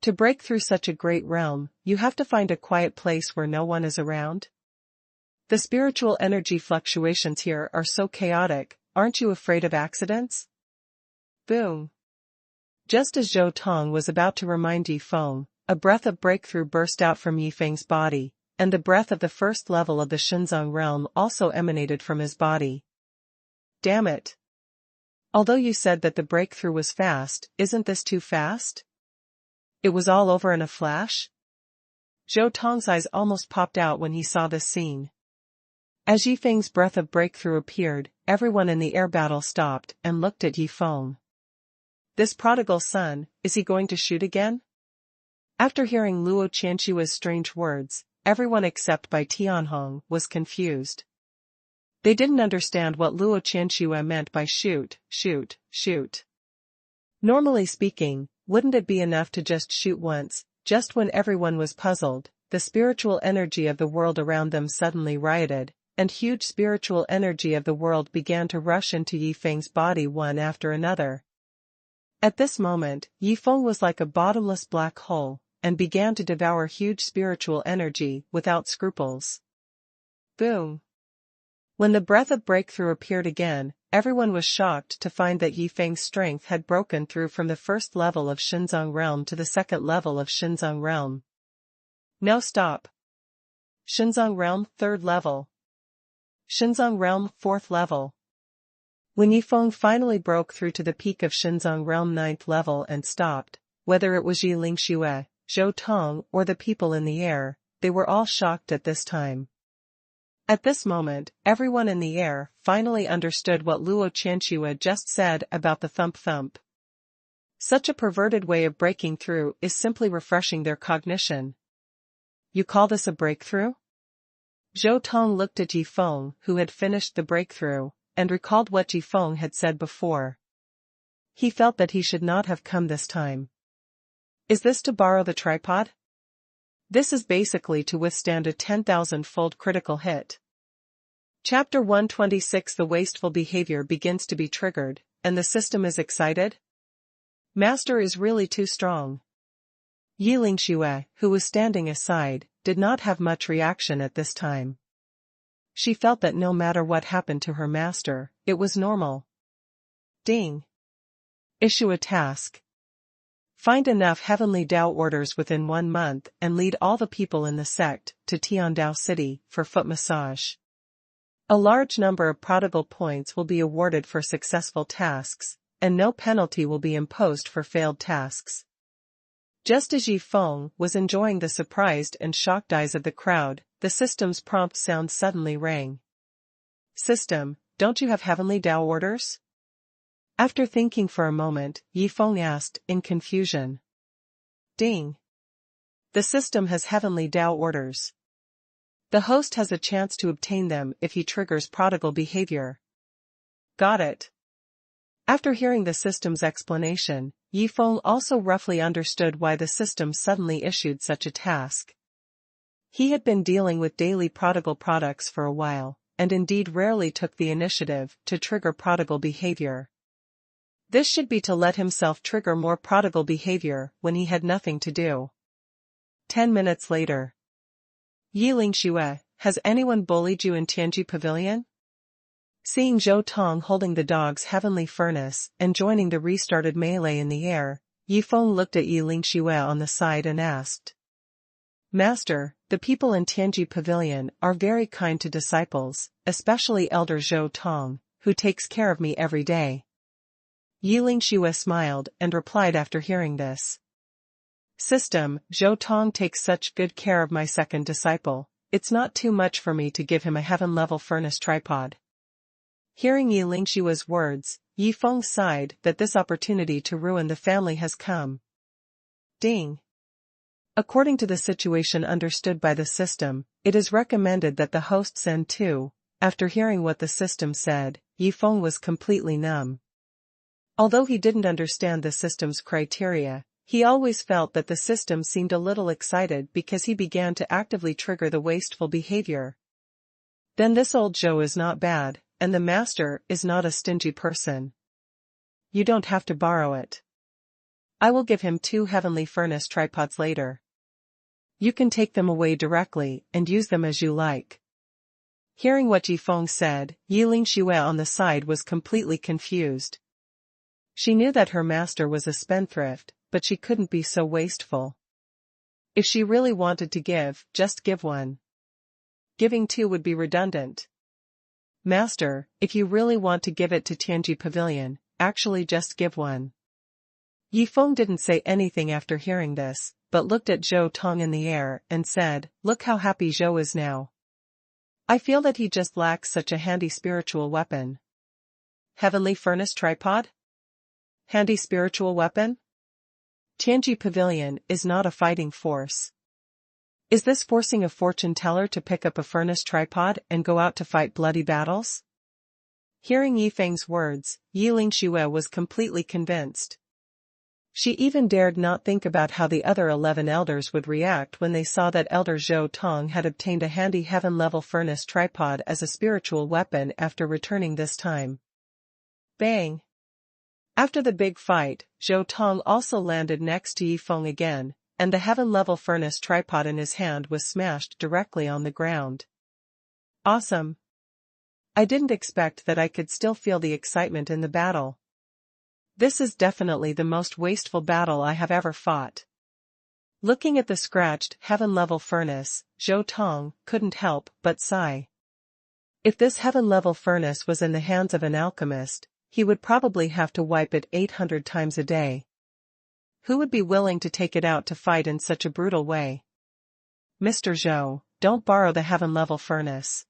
To break through such a great realm, you have to find a quiet place where no one is around. The spiritual energy fluctuations here are so chaotic, aren't you afraid of accidents? Boom! Just as Zhou Tong was about to remind Yifeng, a breath of breakthrough burst out from Yifeng's body, and the breath of the first level of the Shenzong realm also emanated from his body. Damn it! Although you said that the breakthrough was fast, isn't this too fast? It was all over in a flash? Zhou Tong's eyes almost popped out when he saw this scene. As Yifeng's breath of breakthrough appeared, everyone in the air battle stopped and looked at Yifeng. This prodigal son, is he going to shoot again? After hearing Luo Qianxue's strange words, everyone except by Tianhen was confused. They didn't understand what Luo Qianxue meant by shoot, shoot, shoot. Normally speaking, wouldn't it be enough to just shoot once? Just when everyone was puzzled, the spiritual energy of the world around them suddenly rioted, and huge spiritual energy of the world began to rush into Yifeng's body one after another. At this moment, Yifeng was like a bottomless black hole, and began to devour huge spiritual energy without scruples. Boom! When the breath of breakthrough appeared again, everyone was shocked to find that Yifeng's strength had broken through from the first level of Xinzang realm to the second level of Xinzang realm. Now stop. Xinzang realm, third level. Xinzang realm, fourth level. When Yifeng finally broke through to the peak of Xinzang realm, ninth level, and stopped, whether it was Yi Lingxue, Zhou Tong, or the people in the air, they were all shocked at this time. At this moment, everyone in the air finally understood what Luo Qianxue just said about the thump-thump. Such a perverted way of breaking through is simply refreshing their cognition. You call this a breakthrough? Zhou Tong looked at Yifeng, who had finished the breakthrough, and recalled what Yifeng had said before. He felt that he should not have come this time. Is this to borrow the tripod? This is basically to withstand a 10,000-fold critical hit. Chapter 126. The wasteful behavior begins to be triggered, and the system is excited? Master is really too strong. Yi Lingxue, who was standing aside, did not have much reaction at this time. She felt that no matter what happened to her master, it was normal. Ding. Issue a task. Find enough heavenly Tao orders within 1 month and lead all the people in the sect to Tiandao City for foot massage. A large number of prodigal points will be awarded for successful tasks, and no penalty will be imposed for failed tasks. Just as Yifeng was enjoying the surprised and shocked eyes of the crowd, the system's prompt sound suddenly rang. System, don't you have heavenly Tao orders? After thinking for a moment, Yifeng asked, in confusion. Ding. The system has heavenly Tao orders. The host has a chance to obtain them if he triggers prodigal behavior. Got it. After hearing the system's explanation, Yifeng also roughly understood why the system suddenly issued such a task. He had been dealing with daily prodigal products for a while, and indeed rarely took the initiative to trigger prodigal behavior. This should be to let himself trigger more prodigal behavior when he had nothing to do. 10 minutes later. Yi Lingxue, has anyone bullied you in Tianji Pavilion? Seeing Zhou Tong holding the dog's heavenly furnace and joining the restarted melee in the air, Yifeng looked at Yi Lingxue on the side and asked. Master, the people in Tianji Pavilion are very kind to disciples, especially Elder Zhou Tong, who takes care of me every day. Yi Lingxue smiled and replied after hearing this. System, Zhou Tong takes such good care of my second disciple, it's not too much for me to give him a heaven-level furnace tripod. Hearing Yi Lingxue's words, Yifeng sighed that this opportunity to ruin the family has come. Ding. According to the situation understood by the system, it is recommended that the host send two. After hearing what the system said, Yifeng was completely numb. Although he didn't understand the system's criteria, he always felt that the system seemed a little excited because he began to actively trigger the wasteful behavior. Then this old Zhou is not bad, and the master is not a stingy person. You don't have to borrow it. I will give him 2 heavenly furnace tripods later. You can take them away directly and use them as you like. Hearing what Yifeng said, Yi Lingxue on the side was completely confused. She knew that her master was a spendthrift, but she couldn't be so wasteful. If she really wanted to give, just give one. Giving 2 would be redundant. Master, if you really want to give it to Tianji Pavilion, actually just give one. Yifeng didn't say anything after hearing this, but looked at Zhou Tong in the air and said, "Look how happy Zhou is now. I feel that he just lacks such a handy spiritual weapon." Heavenly furnace tripod? Handy spiritual weapon? Tianji Pavilion is not a fighting force. Is this forcing a fortune teller to pick up a furnace tripod and go out to fight bloody battles? Hearing Yifeng's words, Yiling Xue was completely convinced. She even dared not think about how the other 11 elders would react when they saw that Elder Zhou Tong had obtained a handy heaven-level furnace tripod as a spiritual weapon after returning this time. Bang! After the big fight, Zhou Tong also landed next to Yifeng again, and the heaven-level furnace tripod in his hand was smashed directly on the ground. Awesome! I didn't expect that I could still feel the excitement in the battle. This is definitely the most wasteful battle I have ever fought. Looking at the scratched, heaven-level furnace, Zhou Tong couldn't help but sigh. If this heaven-level furnace was in the hands of an alchemist, he would probably have to wipe it 800 times a day. Who would be willing to take it out to fight in such a brutal way? "Mr. Zhou, don't borrow the heaven-level furnace."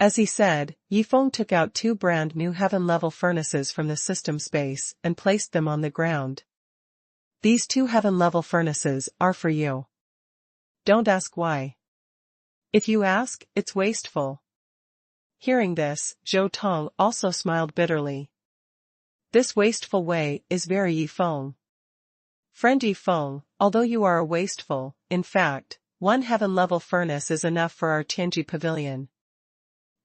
As he said, Yifeng took out 2 brand new heaven-level furnaces from the system space and placed them on the ground. "These 2 heaven-level furnaces are for you. Don't ask why. If you ask, it's wasteful." Hearing this, Zhou Tong also smiled bitterly. "This wasteful way is very Yifeng. Friend Yifeng, although you are a wasteful, in fact, 1 heaven-level furnace is enough for our Tianji Pavilion.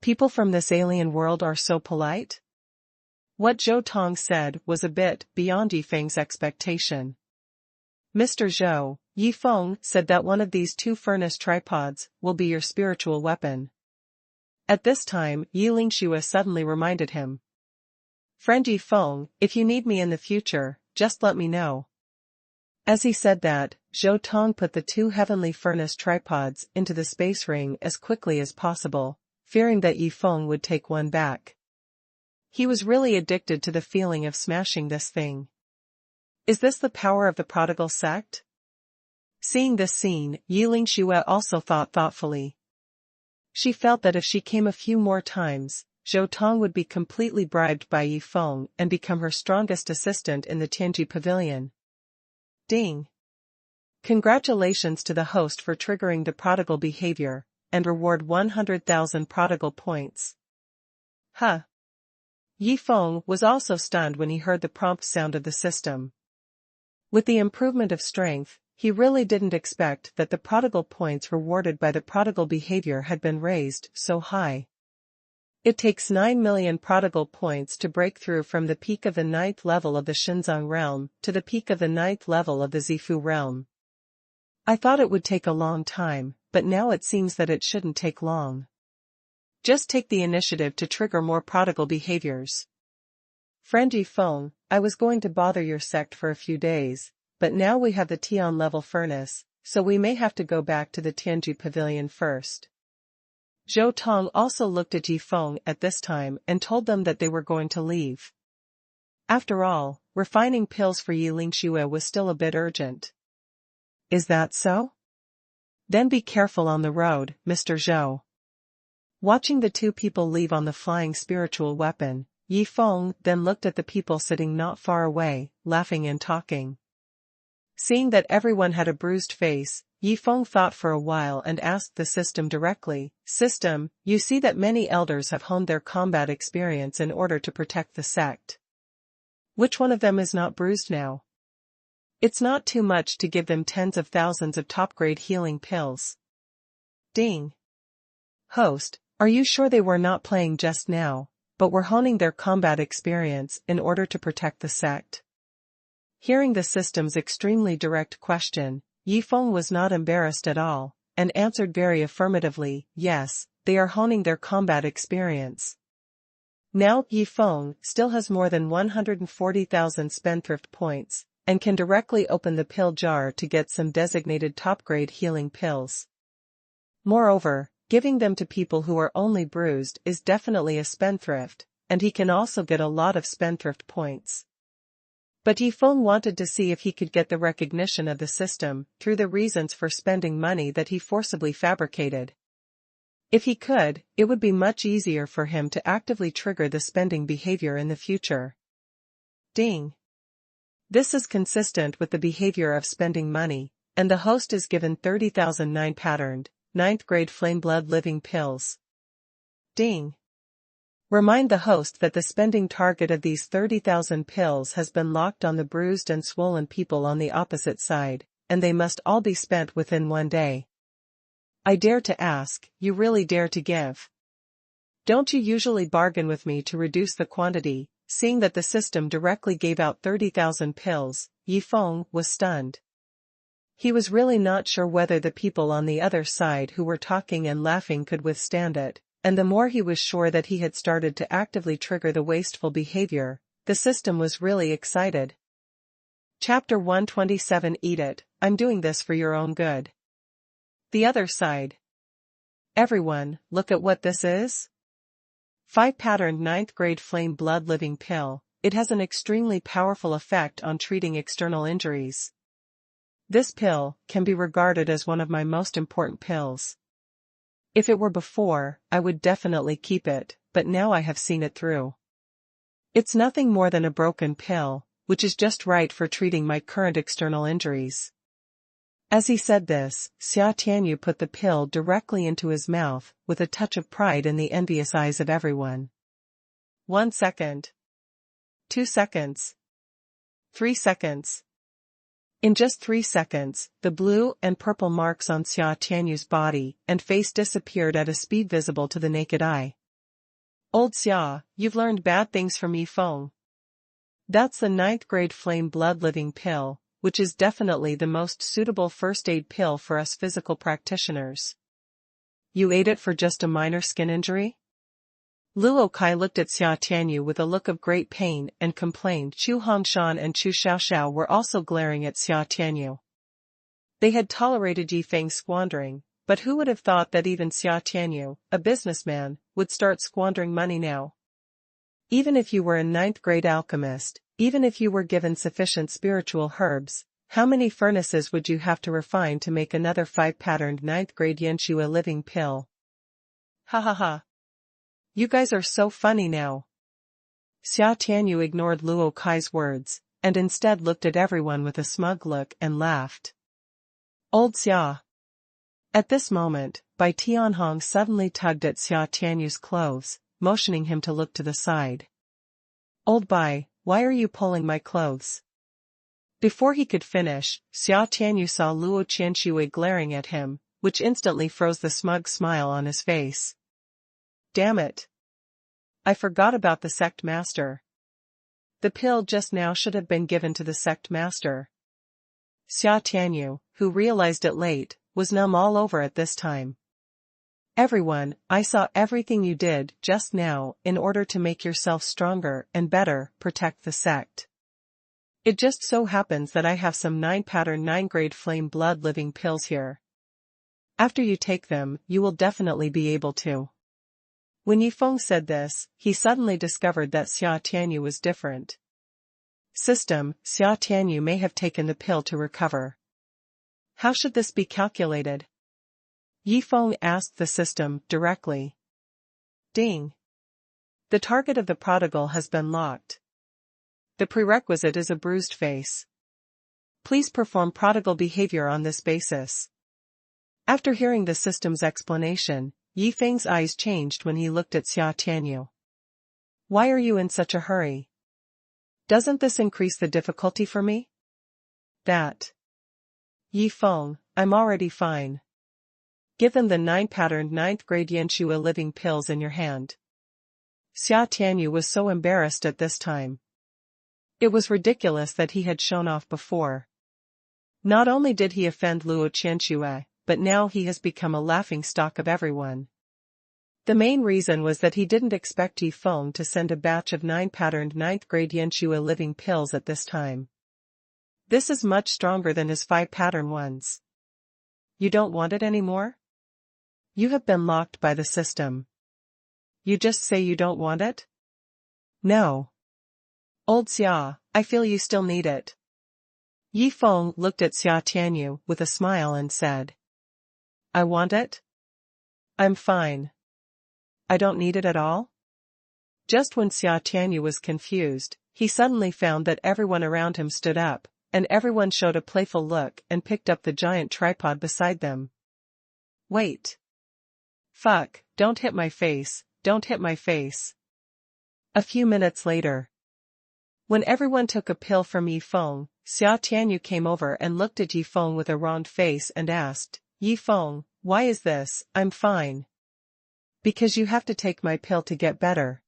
People from this alien world are so polite?" What Zhou Tong said was a bit beyond Yifeng's expectation. "Mr. Zhou, Yifeng said that one of these 2 furnace tripods will be your spiritual weapon." At this time, Yiling Xue suddenly reminded him. "Friend Yifeng, if you need me in the future, just let me know." As he said that, Zhou Tong put the 2 heavenly furnace tripods into the space ring as quickly as possible, fearing that Yifeng would take one back. He was really addicted to the feeling of smashing this thing. Is this the power of the prodigal sect? Seeing this scene, Yiling Xue also thought thoughtfully. She felt that if she came a few more times, Zhou Tong would be completely bribed by Yifeng and become her strongest assistant in the Tianji Pavilion. Ding! Congratulations to the host for triggering the prodigal behavior, and reward 100,000 prodigal points. Huh. Yifeng was also stunned when he heard the prompt sound of the system. With the improvement of strength, he really didn't expect that the prodigal points rewarded by the prodigal behavior had been raised so high. It takes 9 million prodigal points to break through from the peak of the 9th level of the Xinzang realm to the peak of the 9th level of the Zifu realm. I thought it would take a long time, but now it seems that it shouldn't take long. Just take the initiative to trigger more prodigal behaviors. Friend Yifeng, I was going to bother your sect for a few days, but now we have the Tian level furnace, so we may have to go back to the Tianji Pavilion first. Zhou Tong also looked at Yifeng at this time and told them that they were going to leave. After all, refining pills for Yiling Xue was still a bit urgent. Is that so? Then be careful on the road, Mr. Zhou. Watching the 2 people leave on the flying spiritual weapon, Yifeng then looked at the people sitting not far away, laughing and talking. Seeing that everyone had a bruised face, Yifeng thought for a while and asked the system directly, "System, you see that many elders have honed their combat experience in order to protect the sect. Which one of them is not bruised now? It's not too much to give them tens of thousands of top-grade healing pills." Ding. Host, are you sure they were not playing just now, but were honing their combat experience in order to protect the sect? Hearing the system's extremely direct question, Yifeng was not embarrassed at all, and answered very affirmatively, "Yes, they are honing their combat experience." Now Yifeng still has more than 140,000 spendthrift points, and can directly open the pill jar to get some designated top-grade healing pills. Moreover, giving them to people who are only bruised is definitely a spendthrift, and he can also get a lot of spendthrift points. But Yifeng wanted to see if he could get the recognition of the system through the reasons for spending money that he forcibly fabricated. If he could, it would be much easier for him to actively trigger the spending behavior in the future. Ding. This is consistent with the behavior of spending money, and the host is given 30,009 patterned, 9th grade flame blood living pills. Ding. Remind the host that the spending target of these 30,000 pills has been locked on the bruised and swollen people on the opposite side, and they must all be spent within 1 day. I dare to ask, you really dare to give? Don't you usually bargain with me to reduce the quantity? Seeing that the system directly gave out 30,000 pills, Yifeng was stunned. He was really not sure whether the people on the other side who were talking and laughing could withstand it, and the more he was sure that he had started to actively trigger the wasteful behavior, the system was really excited. Chapter 127. Eat it, I'm doing this for your own good. The other side. Everyone, look at what this is. 5 patterned 9th grade flame blood living pill. It has an extremely powerful effect on treating external injuries. This pill can be regarded as one of my most important pills. If it were before, I would definitely keep it, but now I have seen it through. It's nothing more than a broken pill, which is just right for treating my current external injuries. As he said this, Tianhen put the pill directly into his mouth, with a touch of pride in the envious eyes of everyone. 1 second. 2 seconds. 3 seconds. In just 3 seconds, the blue and purple marks on Tianhen's body and face disappeared at a speed visible to the naked eye. Old Xia, you've learned bad things from Yifeng. That's the 9th grade flame blood living pill, which is definitely the most suitable first aid pill for us physical practitioners. You ate it for just a minor skin injury? Luo Kai looked at Tianhen with a look of great pain and complained. Chu Hongshan and Chu Xiaoxiao were also glaring at Tianhen. They had tolerated Yifeng's squandering, but who would have thought that even Tianhen, a businessman, would start squandering money now? Even if you were a 9th grade alchemist, even if you were given sufficient spiritual herbs, how many furnaces would you have to refine to make another 5 patterned 9th grade Yanshua living pill? Ha ha ha. You guys are so funny now. Tianhen ignored Luo Kai's words, and instead looked at everyone with a smug look and laughed. Old Xia. At this moment, Bai Tianhong suddenly tugged at Tianhen's clothes, motioning him to look to the side. Old Bai, why are you pulling my clothes? Before he could finish, Tianhen saw Luo Qianxue glaring at him, which instantly froze the smug smile on his face. Damn it. I forgot about the sect master. The pill just now should have been given to the sect master. Tianhen, who realized it late, was numb all over at this time. Everyone, I saw everything you did just now in order to make yourself stronger and better protect the sect. It just so happens that I have some 9 pattern 9 grade flame blood living pills here. After you take them, you will definitely be able to. When Yifeng said this, he suddenly discovered that Tianhen was different. System, Tianhen may have taken the pill to recover. How should this be calculated? Yifeng asked the system directly. Ding. The target of the prodigal has been locked. The prerequisite is a bruised face. Please perform prodigal behavior on this basis. After hearing the system's explanation, Yifeng's eyes changed when he looked at Tianhen. Why are you in such a hurry? Doesn't this increase the difficulty for me? That. Yifeng, I'm already fine. Give them the 9 patterned 9th grade Yanshua living pills in your hand. Tianhen was so embarrassed at this time. It was ridiculous that he had shown off before. Not only did he offend Luo Qianxue, but now he has become a laughingstock of everyone. The main reason was that he didn't expect Yifeng to send a batch of 9 patterned 9th grade Yanshua living pills at this time. This is much stronger than his 5 pattern ones. You don't want it anymore? You have been locked by the system. You just say you don't want it? No. Old Xia, I feel you still need it. Yi Feng looked at Xia Tianyu with a smile and said. I want it? I'm fine. I don't need it at all? Just when Xia Tianyu was confused, he suddenly found that everyone around him stood up, and everyone showed a playful look and picked up the giant tripod beside them. Wait. Fuck, don't hit my face, don't hit my face. A few minutes later. When everyone took a pill from Yi Feng, Xia Tianyu came over and looked at Yi Feng with a round face and asked, Yi Feng, why is this? I'm fine. Because you have to take my pill to get better.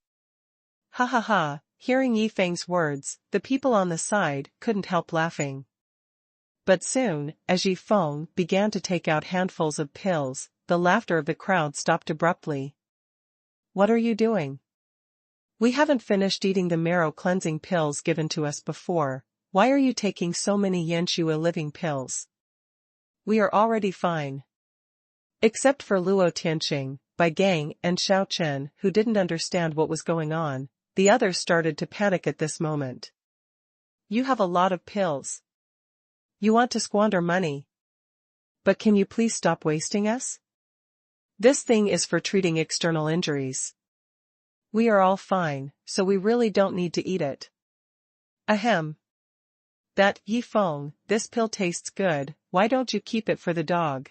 Ha ha ha, hearing Yi Feng's words, the people on the side couldn't help laughing. But soon, as Yi Feng began to take out handfuls of pills, the laughter of the crowd stopped abruptly. What are you doing? We haven't finished eating the marrow-cleansing pills given to us before. Why are you taking so many Yanshua living pills? We are already fine. Except for Luo Tianqing, Bai Gang and Xiao Chen who didn't understand what was going on, the others started to panic at this moment. You have a lot of pills. You want to squander money. But can you please stop wasting us? This thing is for treating external injuries. We are all fine, so we really don't need to eat it. Ahem. That, Yi Feng, this pill tastes good, why don't you keep it for the dog?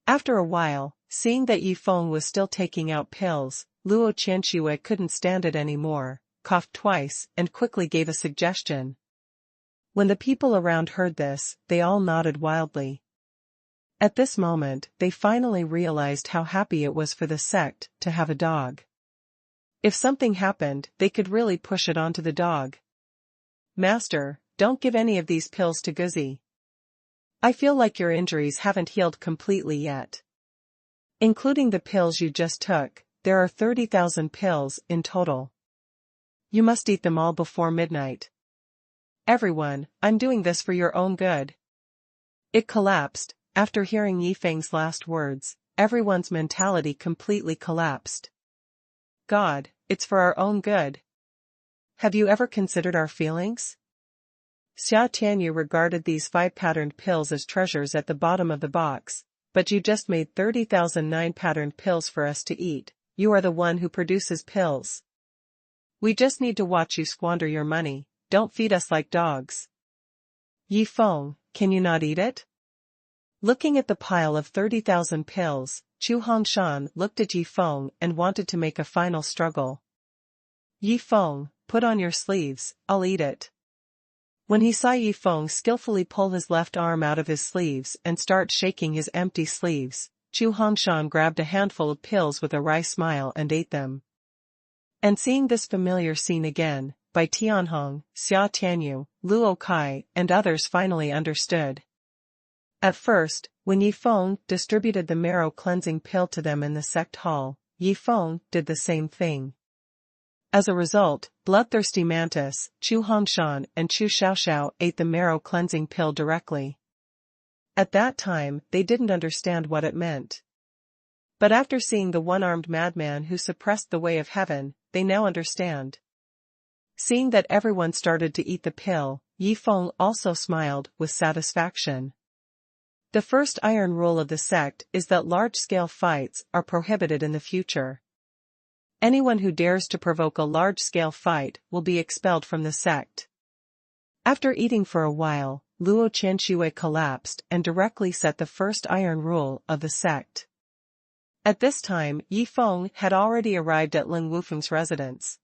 After a while, seeing that Yi Feng was still taking out pills, Luo Qianxue couldn't stand it anymore, coughed twice, and quickly gave a suggestion. When the people around heard this, they all nodded wildly. At this moment, they finally realized how happy it was for the sect to have a dog. If something happened, they could really push it onto the dog. Master, don't give any of these pills to Guzzi. I feel like your injuries haven't healed completely yet. Including the pills you just took, there are 30,000 pills in total. You must eat them all before midnight. Everyone, I'm doing this for your own good. It collapsed. After hearing Yi Feng's last words, everyone's mentality completely collapsed. God, it's for our own good. Have you ever considered our feelings? Xia Tianyu regarded these 5 patterned pills as treasures at the bottom of the box, but you just made 30,000 9-patterned pills for us to eat. You are the one who produces pills. We just need to watch you squander your money, don't feed us like dogs. Yi Feng, can you not eat it? Looking at the pile of 30,000 pills, Chu Hongshan looked at Yi Feng and wanted to make a final struggle. Yi Feng, put on your sleeves, I'll eat it. When he saw Yi Feng skillfully pull his left arm out of his sleeves and start shaking his empty sleeves, Chu Hongshan grabbed a handful of pills with a wry smile and ate them. And seeing this familiar scene again, Bai Tianheng, Xia Tianyu, Luo Kai, and others finally understood. At first, when Yi Feng distributed the marrow-cleansing pill to them in the sect hall, Yi Feng did the same thing. As a result, Bloodthirsty Mantis, Chu Hongshan and Chu Xiaoxiao ate the marrow-cleansing pill directly. At that time, they didn't understand what it meant. But after seeing the one-armed madman who suppressed the way of heaven, they now understand. Seeing that everyone started to eat the pill, Yi Feng also smiled with satisfaction. The first iron rule of the sect is that large-scale fights are prohibited in the future. Anyone who dares to provoke a large-scale fight will be expelled from the sect. After eating for a while, Luo Qianxue collapsed and directly set the first iron rule of the sect. At this time, Yi Feng had already arrived at Ling Wufeng's residence.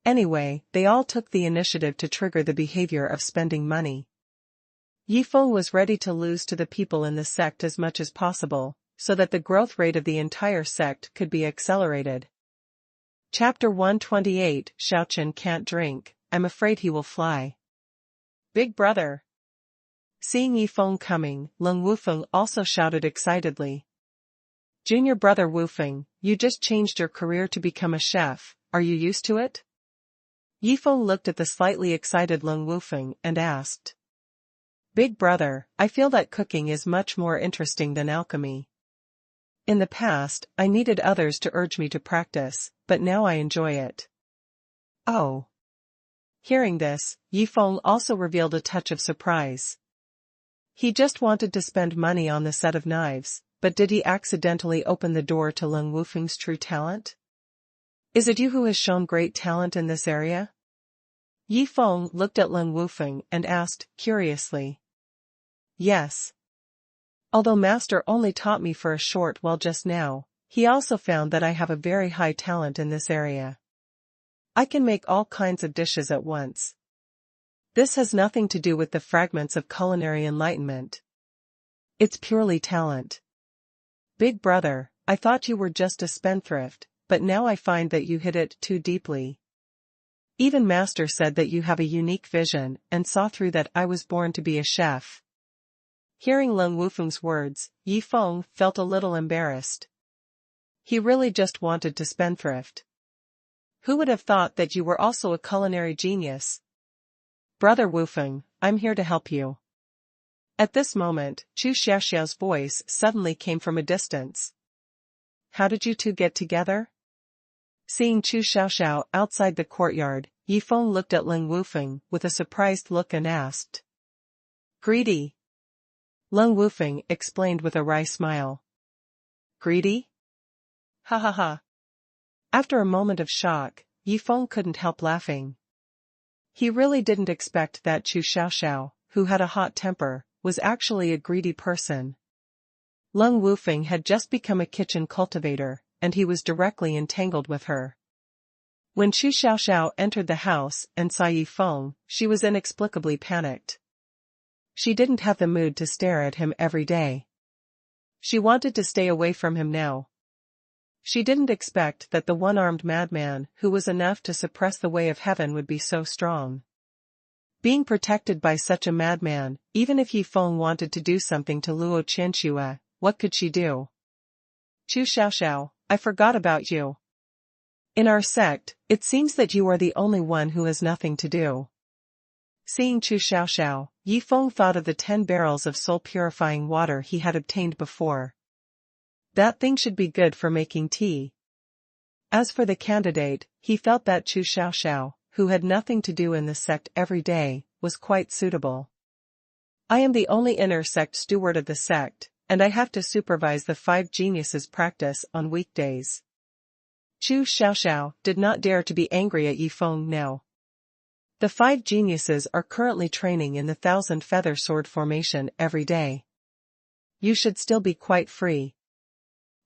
Anyway, they all took the initiative to trigger the behavior of spending money. Yi Feng was ready to lose to the people in the sect as much as possible, so that the growth rate of the entire sect could be accelerated. Chapter 128 Xiaochen can't drink, I'm afraid he will fly. Big brother. Seeing Yi Feng coming, Ling Wufeng also shouted excitedly. Junior brother Wufeng, you just changed your career to become a chef, are you used to it? Yi Feng looked at the slightly excited Ling Wufeng and asked. Big brother, I feel that cooking is much more interesting than alchemy. In the past, I needed others to urge me to practice, but now I enjoy it. Oh. Hearing this, Yifeng also revealed a touch of surprise. He just wanted to spend money on the set of knives, but did he accidentally open the door to Leng Wufeng's true talent? Is it you who has shown great talent in this area? Yifeng looked at Leng Wufeng and asked, curiously. Yes. Although Master only taught me for a short while just now, he also found that I have a very high talent in this area. I can make all kinds of dishes at once. This has nothing to do with the fragments of culinary enlightenment. It's purely talent. Big brother, I thought you were just a spendthrift, but now I find that you hid it too deeply. Even Master said that you have a unique vision and saw through that I was born to be a chef. Hearing Leng Wufeng's words, Yifeng felt a little embarrassed. He really just wanted to spendthrift. Who would have thought that you were also a culinary genius? Brother Wufeng, I'm here to help you. At this moment, Chu Xiaoxiao's voice suddenly came from a distance. How did you two get together? Seeing Chu Xiaoxiao outside the courtyard, Yifeng looked at Leng Wufeng with a surprised look and asked. Greedy? Leng Wufeng explained with a wry smile. Greedy? Ha ha ha. After a moment of shock, Yifeng couldn't help laughing. He really didn't expect that Chu Xiaoxiao, who had a hot temper, was actually a greedy person. Leng Wufeng had just become a kitchen cultivator, and he was directly entangled with her. When Chu Xiaoxiao entered the house and saw Yifeng, she was inexplicably panicked. She didn't have the mood to stare at him every day. She wanted to stay away from him now. She didn't expect that the one-armed madman who was enough to suppress the way of heaven would be so strong. Being protected by such a madman, even if Yifeng wanted to do something to Luo Qianxue, what could she do? Chu Xiaoxiao, I forgot about you. In our sect, it seems that you are the only one who has nothing to do. Seeing Chu Xiaoxiao, Yifeng thought of the 10 barrels of soul-purifying water he had obtained before. That thing should be good for making tea. As for the candidate, he felt that Chu Xiaoxiao, who had nothing to do in the sect every day, was quite suitable. I am the only inner sect steward of the sect, and I have to supervise the 5 geniuses' practice on weekdays. Chu Xiaoxiao did not dare to be angry at Yifeng now. The 5 geniuses are currently training in the 1,000 feather sword formation every day. You should still be quite free.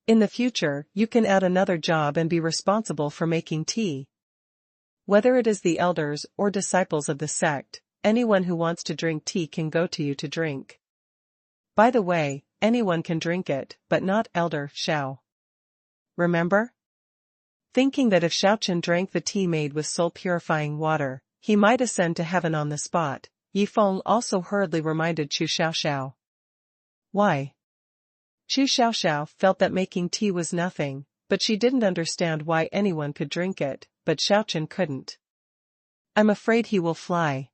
In the future, you can add another job and be responsible for making tea. Whether it is the elders or disciples of the sect, anyone who wants to drink tea can go to you to drink. By the way, anyone can drink it, but not Elder Xiao. Remember? Thinking that if Xiaochen drank the tea made with soul-purifying water, he might ascend to heaven on the spot, Yifeng also hurriedly reminded Chu Xiaoxiao. Why? Chu Xiaoxiao felt that making tea was nothing, but she didn't understand why anyone could drink it, but Xiaochen couldn't. I'm afraid he will fly.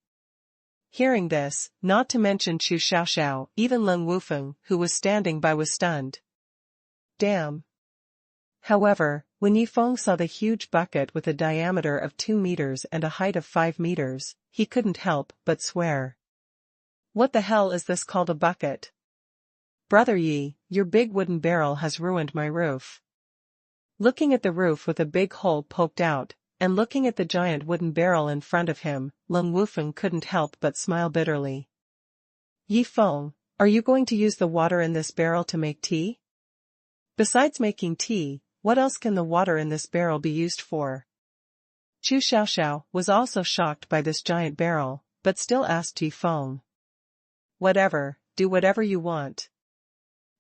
Hearing this, not to mention Chu Xiaoxiao, even Leng Wufeng, who was standing by, was stunned. Damn. However, when Yifeng saw the huge bucket with a diameter of 2 meters and a height of 5 meters, he couldn't help but swear. What the hell is this called a bucket? Brother Yi, your big wooden barrel has ruined my roof. Looking at the roof with a big hole poked out, and looking at the giant wooden barrel in front of him, Leng Wufeng couldn't help but smile bitterly. Yifeng, are you going to use the water in this barrel to make tea? Besides making tea, what else can the water in this barrel be used for? Chu Xiaoxiao was also shocked by this giant barrel, but still asked Yifeng. Whatever, do whatever you want.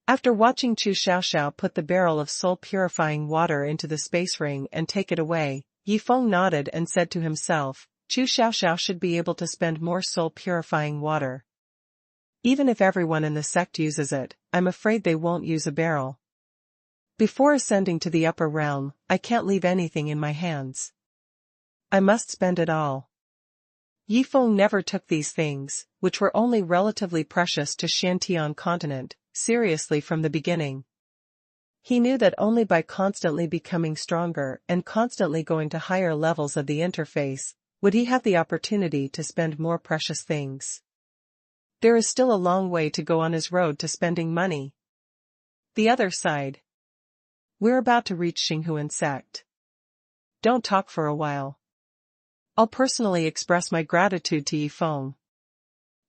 After watching Chu Xiaoxiao put the barrel of soul-purifying water into the space ring and take it away, Yifeng nodded and said to himself, Chu Xiaoxiao should be able to spend more soul-purifying water. Even if everyone in the sect uses it, I'm afraid they won't use a barrel. Before ascending to the upper realm, I can't leave anything in my hands. I must spend it all. Yifeng never took these things, which were only relatively precious to Shantian continent, seriously from the beginning. He knew that only by constantly becoming stronger and constantly going to higher levels of the interface, Would he have the opportunity to spend more precious things? There is still a long way to go on his road to spending money. The other side. We're about to reach Xinghuan sect. Don't talk for a while. I'll personally express my gratitude to Yifeng.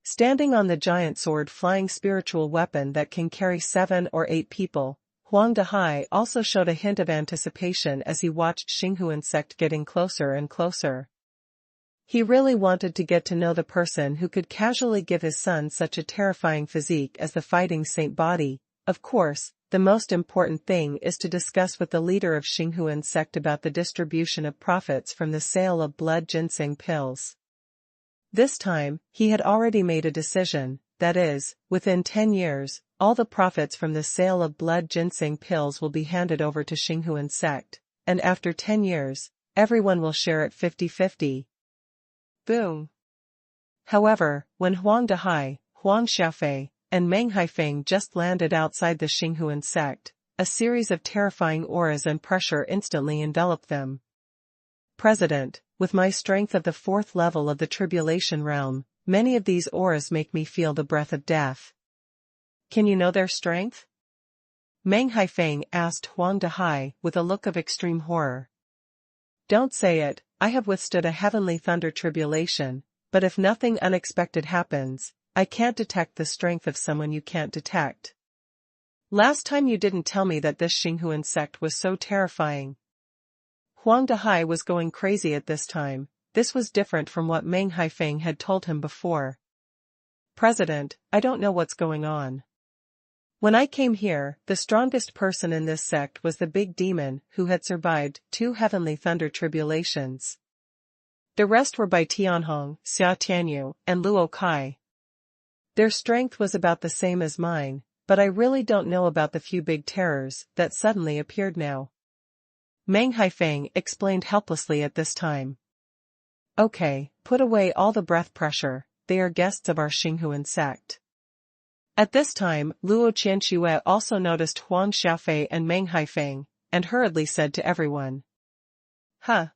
Standing on the giant sword flying spiritual weapon that can carry 7 or 8 people, Huang Dahai also showed a hint of anticipation as he watched Xinghuan sect getting closer and closer. He really wanted to get to know the person who could casually give his son such a terrifying physique as the fighting saint body. Of course, the most important thing is to discuss with the leader of Xinghuan sect about the distribution of profits from the sale of blood ginseng pills. This time, he had already made a decision, that is, within 10 years, all the profits from the sale of blood ginseng pills will be handed over to Xinghuan sect, and after 10 years, everyone will share it 50-50. Boom. However, when Huang Dahai, Huang Xiaofei, and Meng Haifeng just landed outside the Xinghuan sect, a series of terrifying auras and pressure instantly enveloped them. President, with my strength of the 4th level of the tribulation realm, many of these auras make me feel the breath of death. Can you know their strength? Meng Haifeng asked Huang Dahai with a look of extreme horror. Don't say it, I have withstood a heavenly thunder tribulation, but if nothing unexpected happens, I can't detect the strength of someone you can't detect. Last time you didn't tell me that this Xinghuan sect was so terrifying. Huang Dahai was going crazy at this time. This was different from what Meng Haifeng had told him before. President, I don't know what's going on. When I came here, the strongest person in this sect was the big demon who had survived 2 heavenly thunder tribulations. The rest were by Tianhen, Xia Tianyu, and Luo Kai. Their strength was about the same as mine, but I really don't know about the few big terrors that suddenly appeared now. Meng Haifeng explained helplessly at this time. Okay, put away all the breath pressure, they are guests of our Xinghuan sect. At this time, Luo Qianxue also noticed Huang Xiaofei and Meng Haifeng, and hurriedly said to everyone. Huh.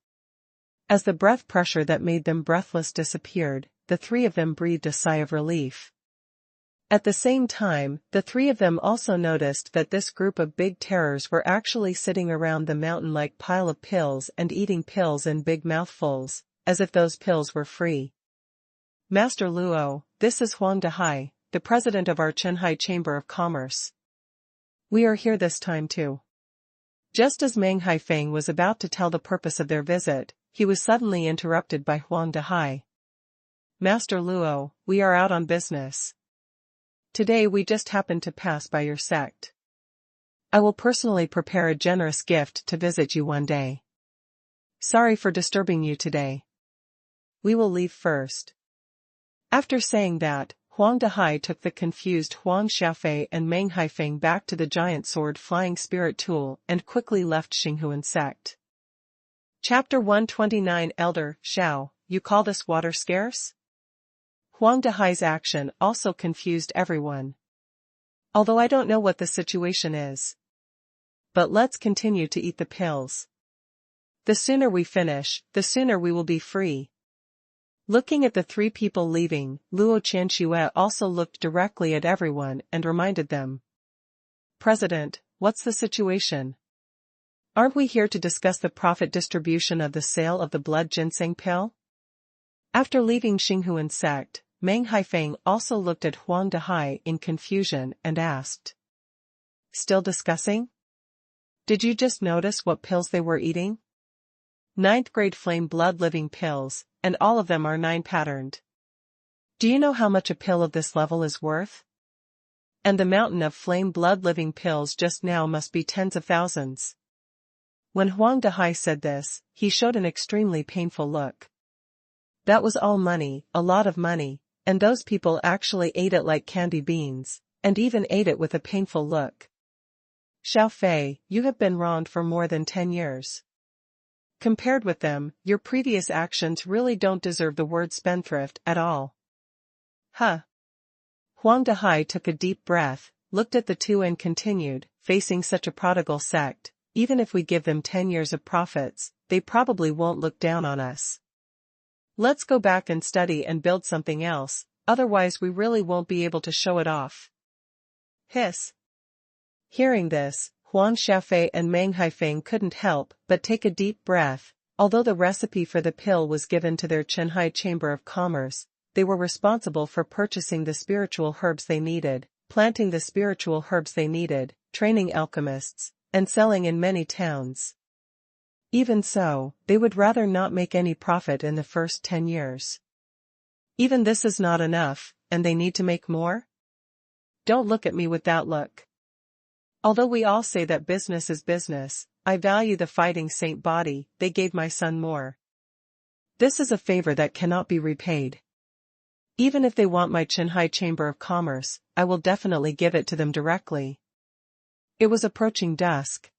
As the breath pressure that made them breathless disappeared, the 3 of them breathed a sigh of relief. At the same time, the 3 of them also noticed that this group of big terrors were actually sitting around the mountain-like pile of pills and eating pills in big mouthfuls, as if those pills were free. Master Luo, this is Huang Dahai, the president of our Chenhai Chamber of Commerce. We are here this time too. Just as Meng Haifeng was about to tell the purpose of their visit, he was suddenly interrupted by Huang Dahai. Master Luo, we are out on business. Today we just happened to pass by your sect. I will personally prepare a generous gift to visit you one day. Sorry for disturbing you today. We will leave first. After saying that, Huang Dahai took the confused Huang Xiaofei and Meng Haifeng back to the giant sword flying spirit tool and quickly left Xinghuan sect. Chapter 129 Elder Xiao, you call this water scarce? Huang Dahai's action also confused everyone. Although I don't know what the situation is. But let's continue to eat the pills. The sooner we finish, the sooner we will be free. Looking at the 3 people leaving, Luo Qianxue also looked directly at everyone and reminded them. President, what's the situation? Aren't we here to discuss the profit distribution of the sale of the blood ginseng pill? After leaving Xinghuan sect, Meng Haifeng also looked at Huang Dahai in confusion and asked. Still discussing? Did you just notice what pills they were eating? 9th grade flame blood living pills, and all of them are 9 patterned. Do you know how much a pill of this level is worth? And the mountain of flame blood living pills just now must be tens of thousands. When Huang Dahai said this, he showed an extremely painful look. That was all money, a lot of money, and those people actually ate it like candy beans, and even ate it with a painful look. Xiao Fei, you have been wronged for more than 10 years. Compared with them, your previous actions really don't deserve the word spendthrift at all. Huh. Huang Dahai took a deep breath, looked at the 2 and continued, facing such a prodigal sect, even if we give them 10 years of profits, they probably won't look down on us. Let's go back and study and build something else, otherwise we really won't be able to show it off. Hiss. Hearing this, Huan Xiaofei and Meng Haifeng couldn't help but take a deep breath. Although the recipe for the pill was given to their Qianhai Chamber of Commerce, they were responsible for purchasing the spiritual herbs they needed, planting the spiritual herbs they needed, training alchemists, and selling in many towns. Even so, they would rather not make any profit in the first 10 years. Even this is not enough, and they need to make more? Don't look at me with that look. Although we all say that business is business, I value the fighting saint body they gave my son more. This is a favor that cannot be repaid. Even if they want my Qianhai Chamber of Commerce, I will definitely give it to them directly. It was approaching dusk.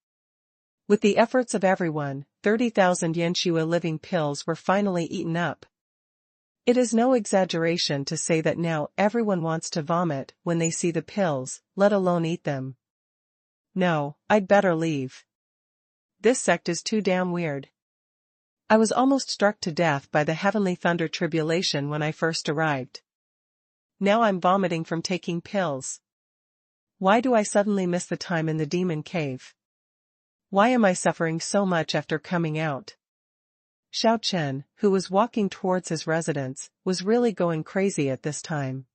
With the efforts of everyone, 30,000 Yanshua living pills were finally eaten up. It is no exaggeration to say that now everyone wants to vomit when they see the pills, let alone eat them. No, I'd better leave. This sect is too damn weird. I was almost struck to death by the heavenly thunder tribulation when I first arrived. Now I'm vomiting from taking pills. Why do I suddenly miss the time in the demon cave? Why am I suffering so much after coming out? Xiao Chen, who was walking towards his residence, was really going crazy at this time.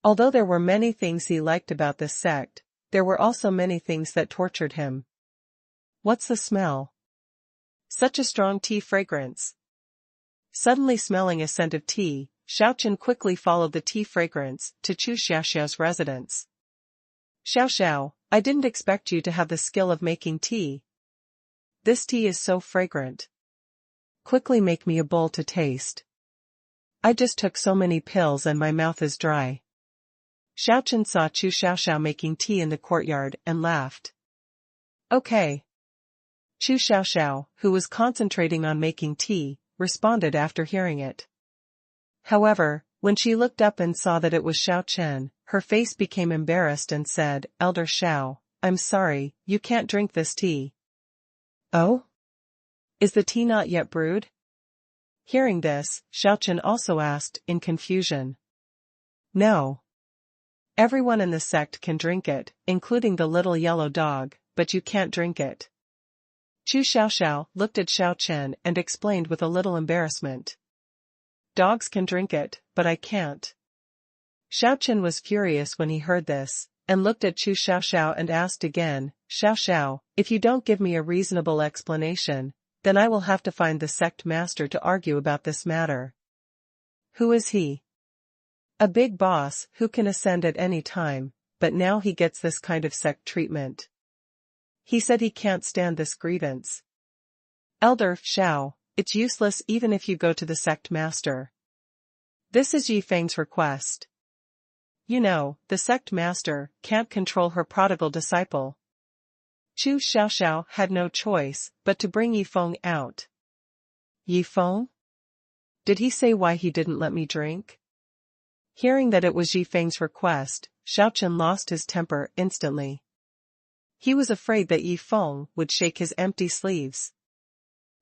Although there were many things he liked about this sect, there were also many things that tortured him. What's the smell? Such a strong tea fragrance. Suddenly smelling a scent of tea, Xiao Chen quickly followed the tea fragrance to Chu Xiaoxiao's residence. Xiao, I didn't expect you to have the skill of making tea. This tea is so fragrant. Quickly make me a bowl to taste. I just took so many pills and my mouth is dry. Xiao Chen saw Chu Xiaoxiao making tea in the courtyard and laughed. Okay. Chu Xiaoxiao, who was concentrating on making tea, responded after hearing it. However, when she looked up and saw that it was Xiao Chen, her face became embarrassed and said, Elder Xiao, I'm sorry, you can't drink this tea. Oh? Is the tea not yet brewed? Hearing this, Xiao Chen also asked, in confusion. No. Everyone in the sect can drink it, including the little yellow dog, but you can't drink it. Chu Xiaoxiao looked at Xiao Chen and explained with a little embarrassment. Dogs can drink it, but I can't. Xiao Chen was furious when he heard this, and looked at Chu Xiaoxiao and asked again, Xiao, if you don't give me a reasonable explanation, then I will have to find the sect master to argue about this matter. Who is he? A big boss who can ascend at any time, but now he gets this kind of sect treatment. He said he can't stand this grievance. Elder Xiao, it's useless even if you go to the sect master. This is Yi Feng's request. You know, the sect master can't control her prodigal disciple. Chu Xiaoxiao had no choice but to bring Yi Feng out. Yi Feng? Did he say why he didn't let me drink? Hearing that it was Yi Feng's request, Xiao Chen lost his temper instantly. He was afraid that Yi Feng would shake his empty sleeves.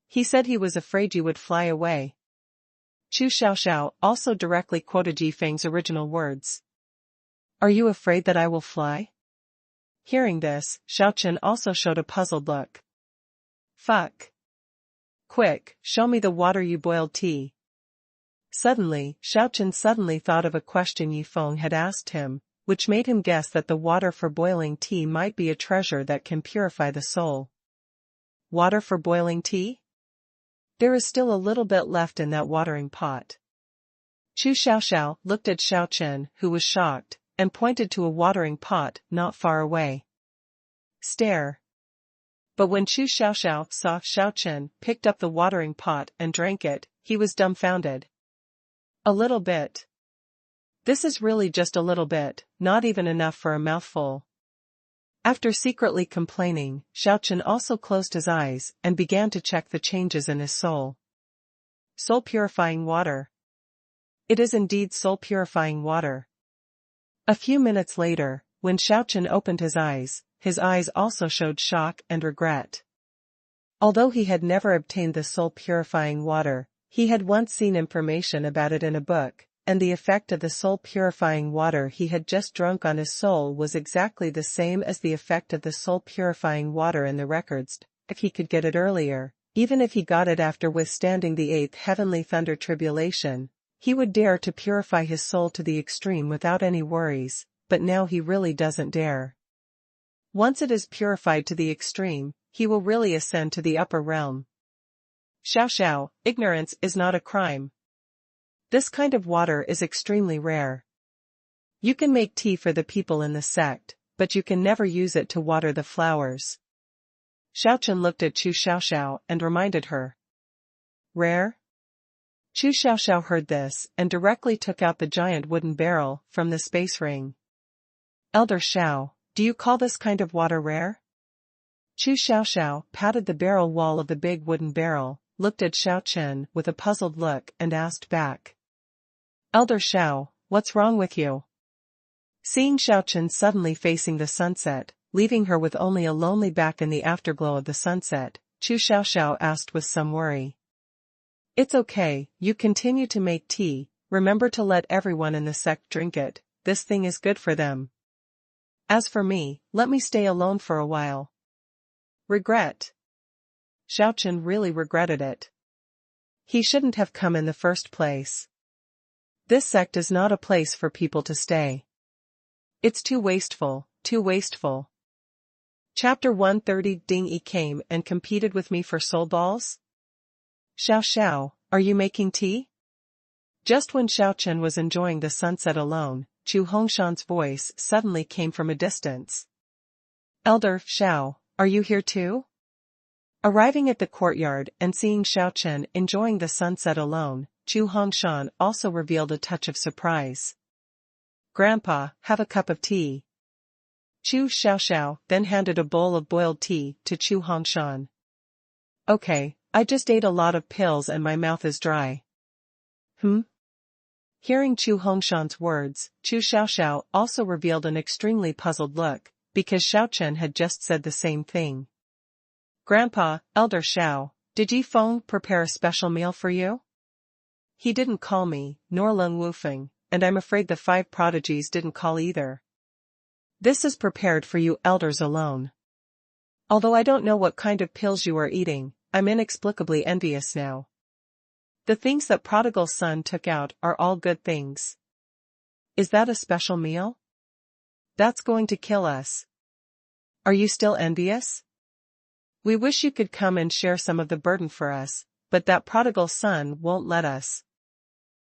He said he was afraid you would fly away. Chu Xiaoxiao also directly quoted Yi Feng's original words. Are you afraid that I will fly? Hearing this, Xiao Chen also showed a puzzled look. Fuck. Quick, show me the water you boiled tea. Suddenly, Xiao Chen suddenly thought of a question Yi Feng had asked him, which made him guess that the water for boiling tea might be a treasure that can purify the soul. Water for boiling tea? There is still a little bit left in that watering pot. Chu Xiaoxiao looked at Xiao Chen, who was shocked, and pointed to a watering pot not far away. Stare. But when Chu Xiaoxiao saw Xiao Chen picked up the watering pot and drank it, he was dumbfounded. A little bit. This is really just a little bit, not even enough for a mouthful. After secretly complaining, Xiao Chen also closed his eyes and began to check the changes in his soul. Soul-purifying water. It is indeed soul-purifying water. A few minutes later, when Xiao Chen opened his eyes also showed shock and regret. Although he had never obtained the soul-purifying water, He had once seen information about it in a book, and the effect of the soul-purifying water he had just drunk on his soul was exactly the same as the effect of the soul-purifying water in the records. If he could get it earlier, even if he got it after withstanding the 8th heavenly thunder tribulation, he would dare to purify his soul to the extreme without any worries, but now he really doesn't dare. Once it is purified to the extreme, he will really ascend to the upper realm. Xiao, ignorance is not a crime. This kind of water is extremely rare. You can make tea for the people in the sect, but you can never use it to water the flowers. Xiaochen looked at Chu Xiaoxiao and reminded her. Rare? Chu Xiaoxiao heard this and directly took out the giant wooden barrel from the space ring. Elder Xiao, do you call this kind of water rare? Chu Xiaoxiao patted the barrel wall of the big wooden barrel, looked at Xiaochen with a puzzled look and asked back. Elder Xiao, what's wrong with you? Seeing Xiaochen suddenly facing the sunset, leaving her with only a lonely back in the afterglow of the sunset, Chu Xiaoxiao asked with some worry. It's okay, you continue to make tea, remember to let everyone in the sect drink it, this thing is good for them. As for me, let me stay alone for a while. Regret. Xiaochen really regretted it. He shouldn't have come in the first place. This sect is not a place for people to stay. It's too wasteful, too wasteful. Chapter 130. Ding Yi came and competed with me for soul balls? Xiao, are you making tea? Just when Xiaochen was enjoying the sunset alone, Chu Hongshan's voice suddenly came from a distance. Elder Xiao, are you here too? Arriving at the courtyard and seeing Xiaochen enjoying the sunset alone, Chu Hongshan also revealed a touch of surprise. Grandpa, have a cup of tea. Chu Xiaoxiao then handed a bowl of boiled tea to Chu Hongshan. Okay, I just ate a lot of pills and my mouth is dry. Hearing Chu Hongshan's words, Chu Xiaoxiao also revealed an extremely puzzled look, because Xiaochen had just said the same thing. Grandpa, Elder Xiao, did Yi Feng prepare a special meal for you? He didn't call me, nor Leng Wufeng, and I'm afraid the 5 prodigies didn't call either. This is prepared for you elders alone. Although I don't know what kind of pills you are eating, I'm inexplicably envious now. The things that prodigal son took out are all good things. Is that a special meal? That's going to kill us. Are you still envious? We wish you could come and share some of the burden for us, but that prodigal son won't let us.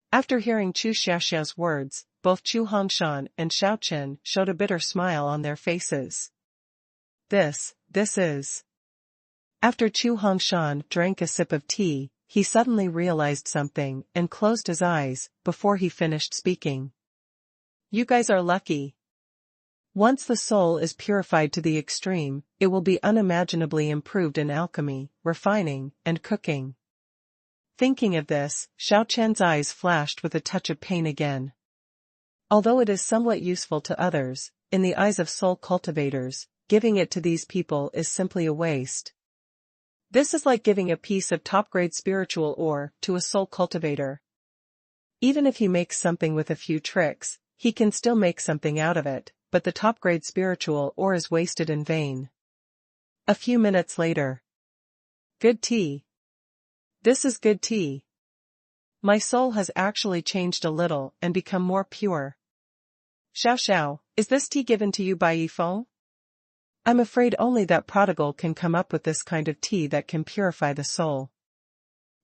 After hearing Chu Xiaoxiao's words, both Chu Hongshan and Xiaochen showed a bitter smile on their faces. This is. After Chu Hongshan drank a sip of tea, he suddenly realized something and closed his eyes before he finished speaking. You guys are lucky. Once the soul is purified to the extreme, it will be unimaginably improved in alchemy, refining, and cooking. Thinking of this, Xiaochen's eyes flashed with a touch of pain again. Although it is somewhat useful to others, in the eyes of soul cultivators, giving it to these people is simply a waste. This is like giving a piece of top-grade spiritual ore to a soul cultivator. Even if he makes something with a few tricks, he can still make something out of it, but the top-grade spiritual ore is wasted in vain. A few minutes later. Good tea. This is good tea. My soul has actually changed a little and become more pure. Xiao, is this tea given to you by Yi Feng? I'm afraid only that prodigal can come up with this kind of tea that can purify the soul.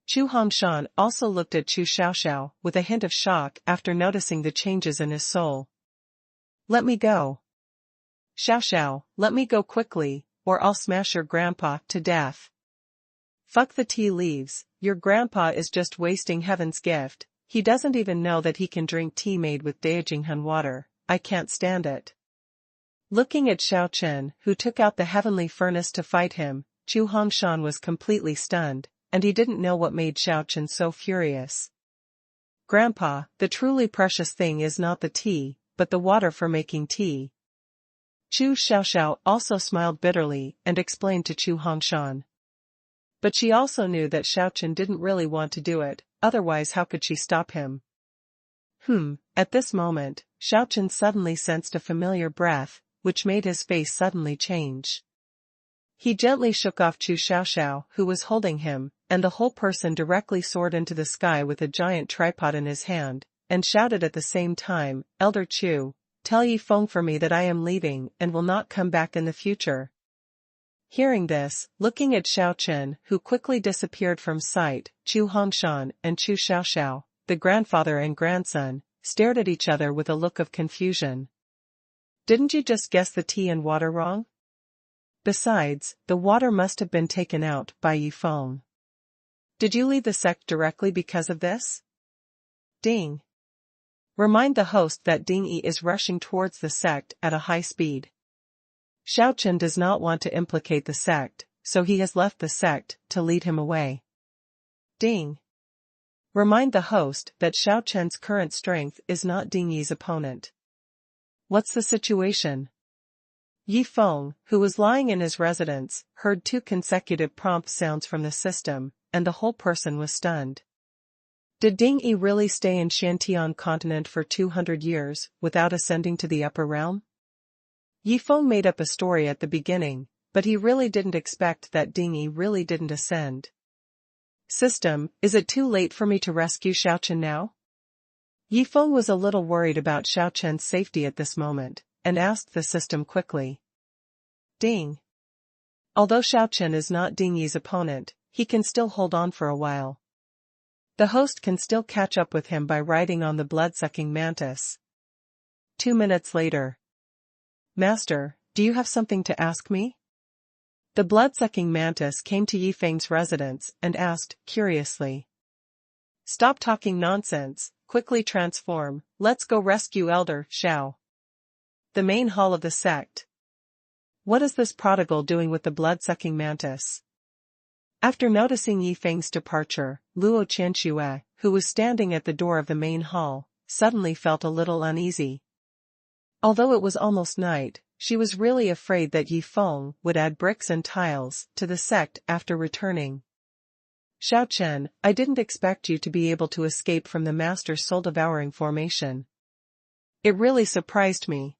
Chu Hongshan also looked at Chu Xiaoxiao with a hint of shock after noticing the changes in his soul. Let me go. Xiao, let me go quickly, or I'll smash your grandpa to death. Fuck the tea leaves, your grandpa is just wasting heaven's gift, he doesn't even know that he can drink tea made with Daijinghan water, I can't stand it. Looking at Xiaochen, who took out the heavenly furnace to fight him, Chu Hongshan was completely stunned, and he didn't know what made Xiaochen so furious. Grandpa, the truly precious thing is not the tea, but the water for making tea. Chu Xiaoxiao also smiled bitterly and explained to Chu Hongshan. But she also knew that Xiaochen didn't really want to do it, otherwise how could she stop him? At this moment, Xiaochen suddenly sensed a familiar breath, which made his face suddenly change. He gently shook off Chu Xiaoxiao, who was holding him, and the whole person directly soared into the sky with a giant tripod in his hand, and shouted at the same time, "Elder Chu, tell Yi Feng for me that I am leaving and will not come back in the future." Hearing this, looking at Xiaochen, who quickly disappeared from sight, Chu Hongshan and Chu Xiaoxiao, the grandfather and grandson, stared at each other with a look of confusion. "Didn't you just guess the tea and water wrong? Besides, the water must have been taken out by Yi Feng. Did you leave the sect directly because of this?" Ding. Remind the host that Ding Yi is rushing towards the sect at a high speed. Xiaochen does not want to implicate the sect, so he has left the sect to lead him away. Ding. Remind the host that Xiaochen's current strength is not Ding Yi's opponent. What's the situation? Yi Feng, who was lying in his residence, heard 2 consecutive prompt sounds from the system, and the whole person was stunned. Did Ding Yi really stay in Shantian continent for 200 years, without ascending to the upper realm? Yi Feng made up a story at the beginning, but he really didn't expect that Ding Yi really didn't ascend. System, is it too late for me to rescue Xiaochen now? Yi Feng was a little worried about Xiaochen's safety at this moment, and asked the system quickly. Ding. Although Xiaochen is not Ding Yi's opponent, he can still hold on for a while. The host can still catch up with him by riding on the blood-sucking mantis. 2 minutes later. Master, do you have something to ask me? The blood-sucking mantis came to Yi Feng's residence and asked, curiously. Stop talking nonsense, quickly transform, let's go rescue Elder Xiao. The main hall of the sect. What is this prodigal doing with the blood-sucking mantis? After noticing Yi Feng's departure, Luo Qianxue, who was standing at the door of the main hall, suddenly felt a little uneasy. Although it was almost night, she was really afraid that Yi Feng would add bricks and tiles to the sect after returning. Xiaochen, I didn't expect you to be able to escape from the master's soul-devouring formation. It really surprised me.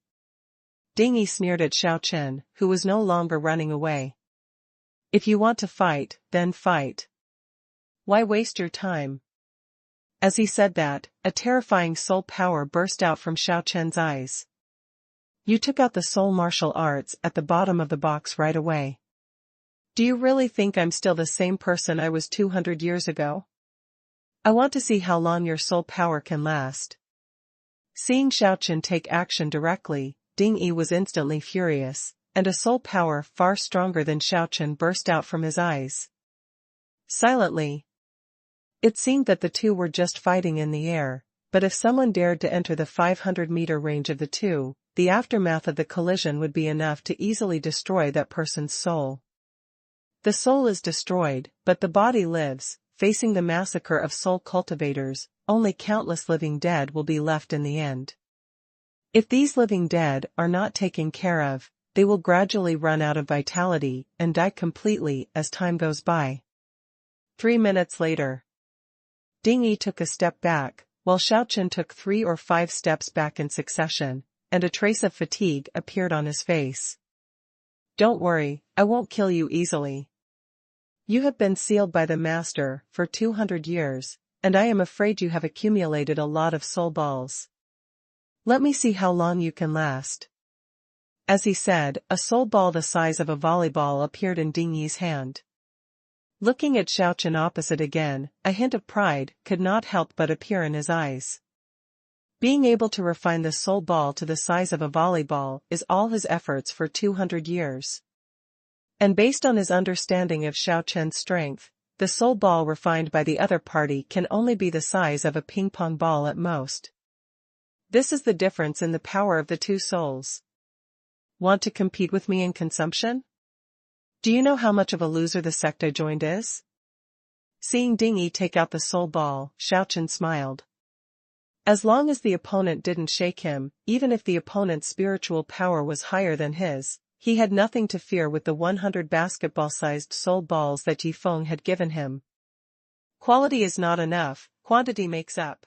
Ding Yi sneered at Xiaochen, who was no longer running away. If you want to fight, then fight. Why waste your time? As he said that, a terrifying soul power burst out from Xiaochen's eyes. You took out the soul martial arts at the bottom of the box right away. Do you really think I'm still the same person I was 200 years ago? I want to see how long your soul power can last. Seeing Xiaochen take action directly, Ding Yi was instantly furious, and a soul power far stronger than Xiaochen burst out from his eyes. Silently. It seemed that the two were just fighting in the air, but if someone dared to enter the 500-meter range of the two, the aftermath of the collision would be enough to easily destroy that person's soul. The soul is destroyed, but the body lives. Facing the massacre of soul cultivators, only countless living dead will be left in the end. If these living dead are not taken care of, they will gradually run out of vitality and die completely as time goes by. 3 minutes later. Ding Yi took a step back, while Xiaochen took 3 or 5 steps back in succession, and a trace of fatigue appeared on his face. Don't worry, I won't kill you easily. You have been sealed by the Master for 200 years, and I am afraid you have accumulated a lot of soul balls. Let me see how long you can last. As he said, a soul ball the size of a volleyball appeared in Ding Yi's hand. Looking at Xiaochen opposite again, a hint of pride could not help but appear in his eyes. Being able to refine the soul ball to the size of a volleyball is all his efforts for 200 years. And based on his understanding of Xiaochen's strength, the soul ball refined by the other party can only be the size of a ping-pong ball at most. This is the difference in the power of the two souls. Want to compete with me in consumption? Do you know how much of a loser the sect I joined is? Seeing Ding Yi take out the soul ball, Xiaochen smiled. As long as the opponent didn't shake him, even if the opponent's spiritual power was higher than his, he had nothing to fear with the 100 basketball-sized soul balls that Yi Feng had given him. Quality is not enough, Quantity makes up.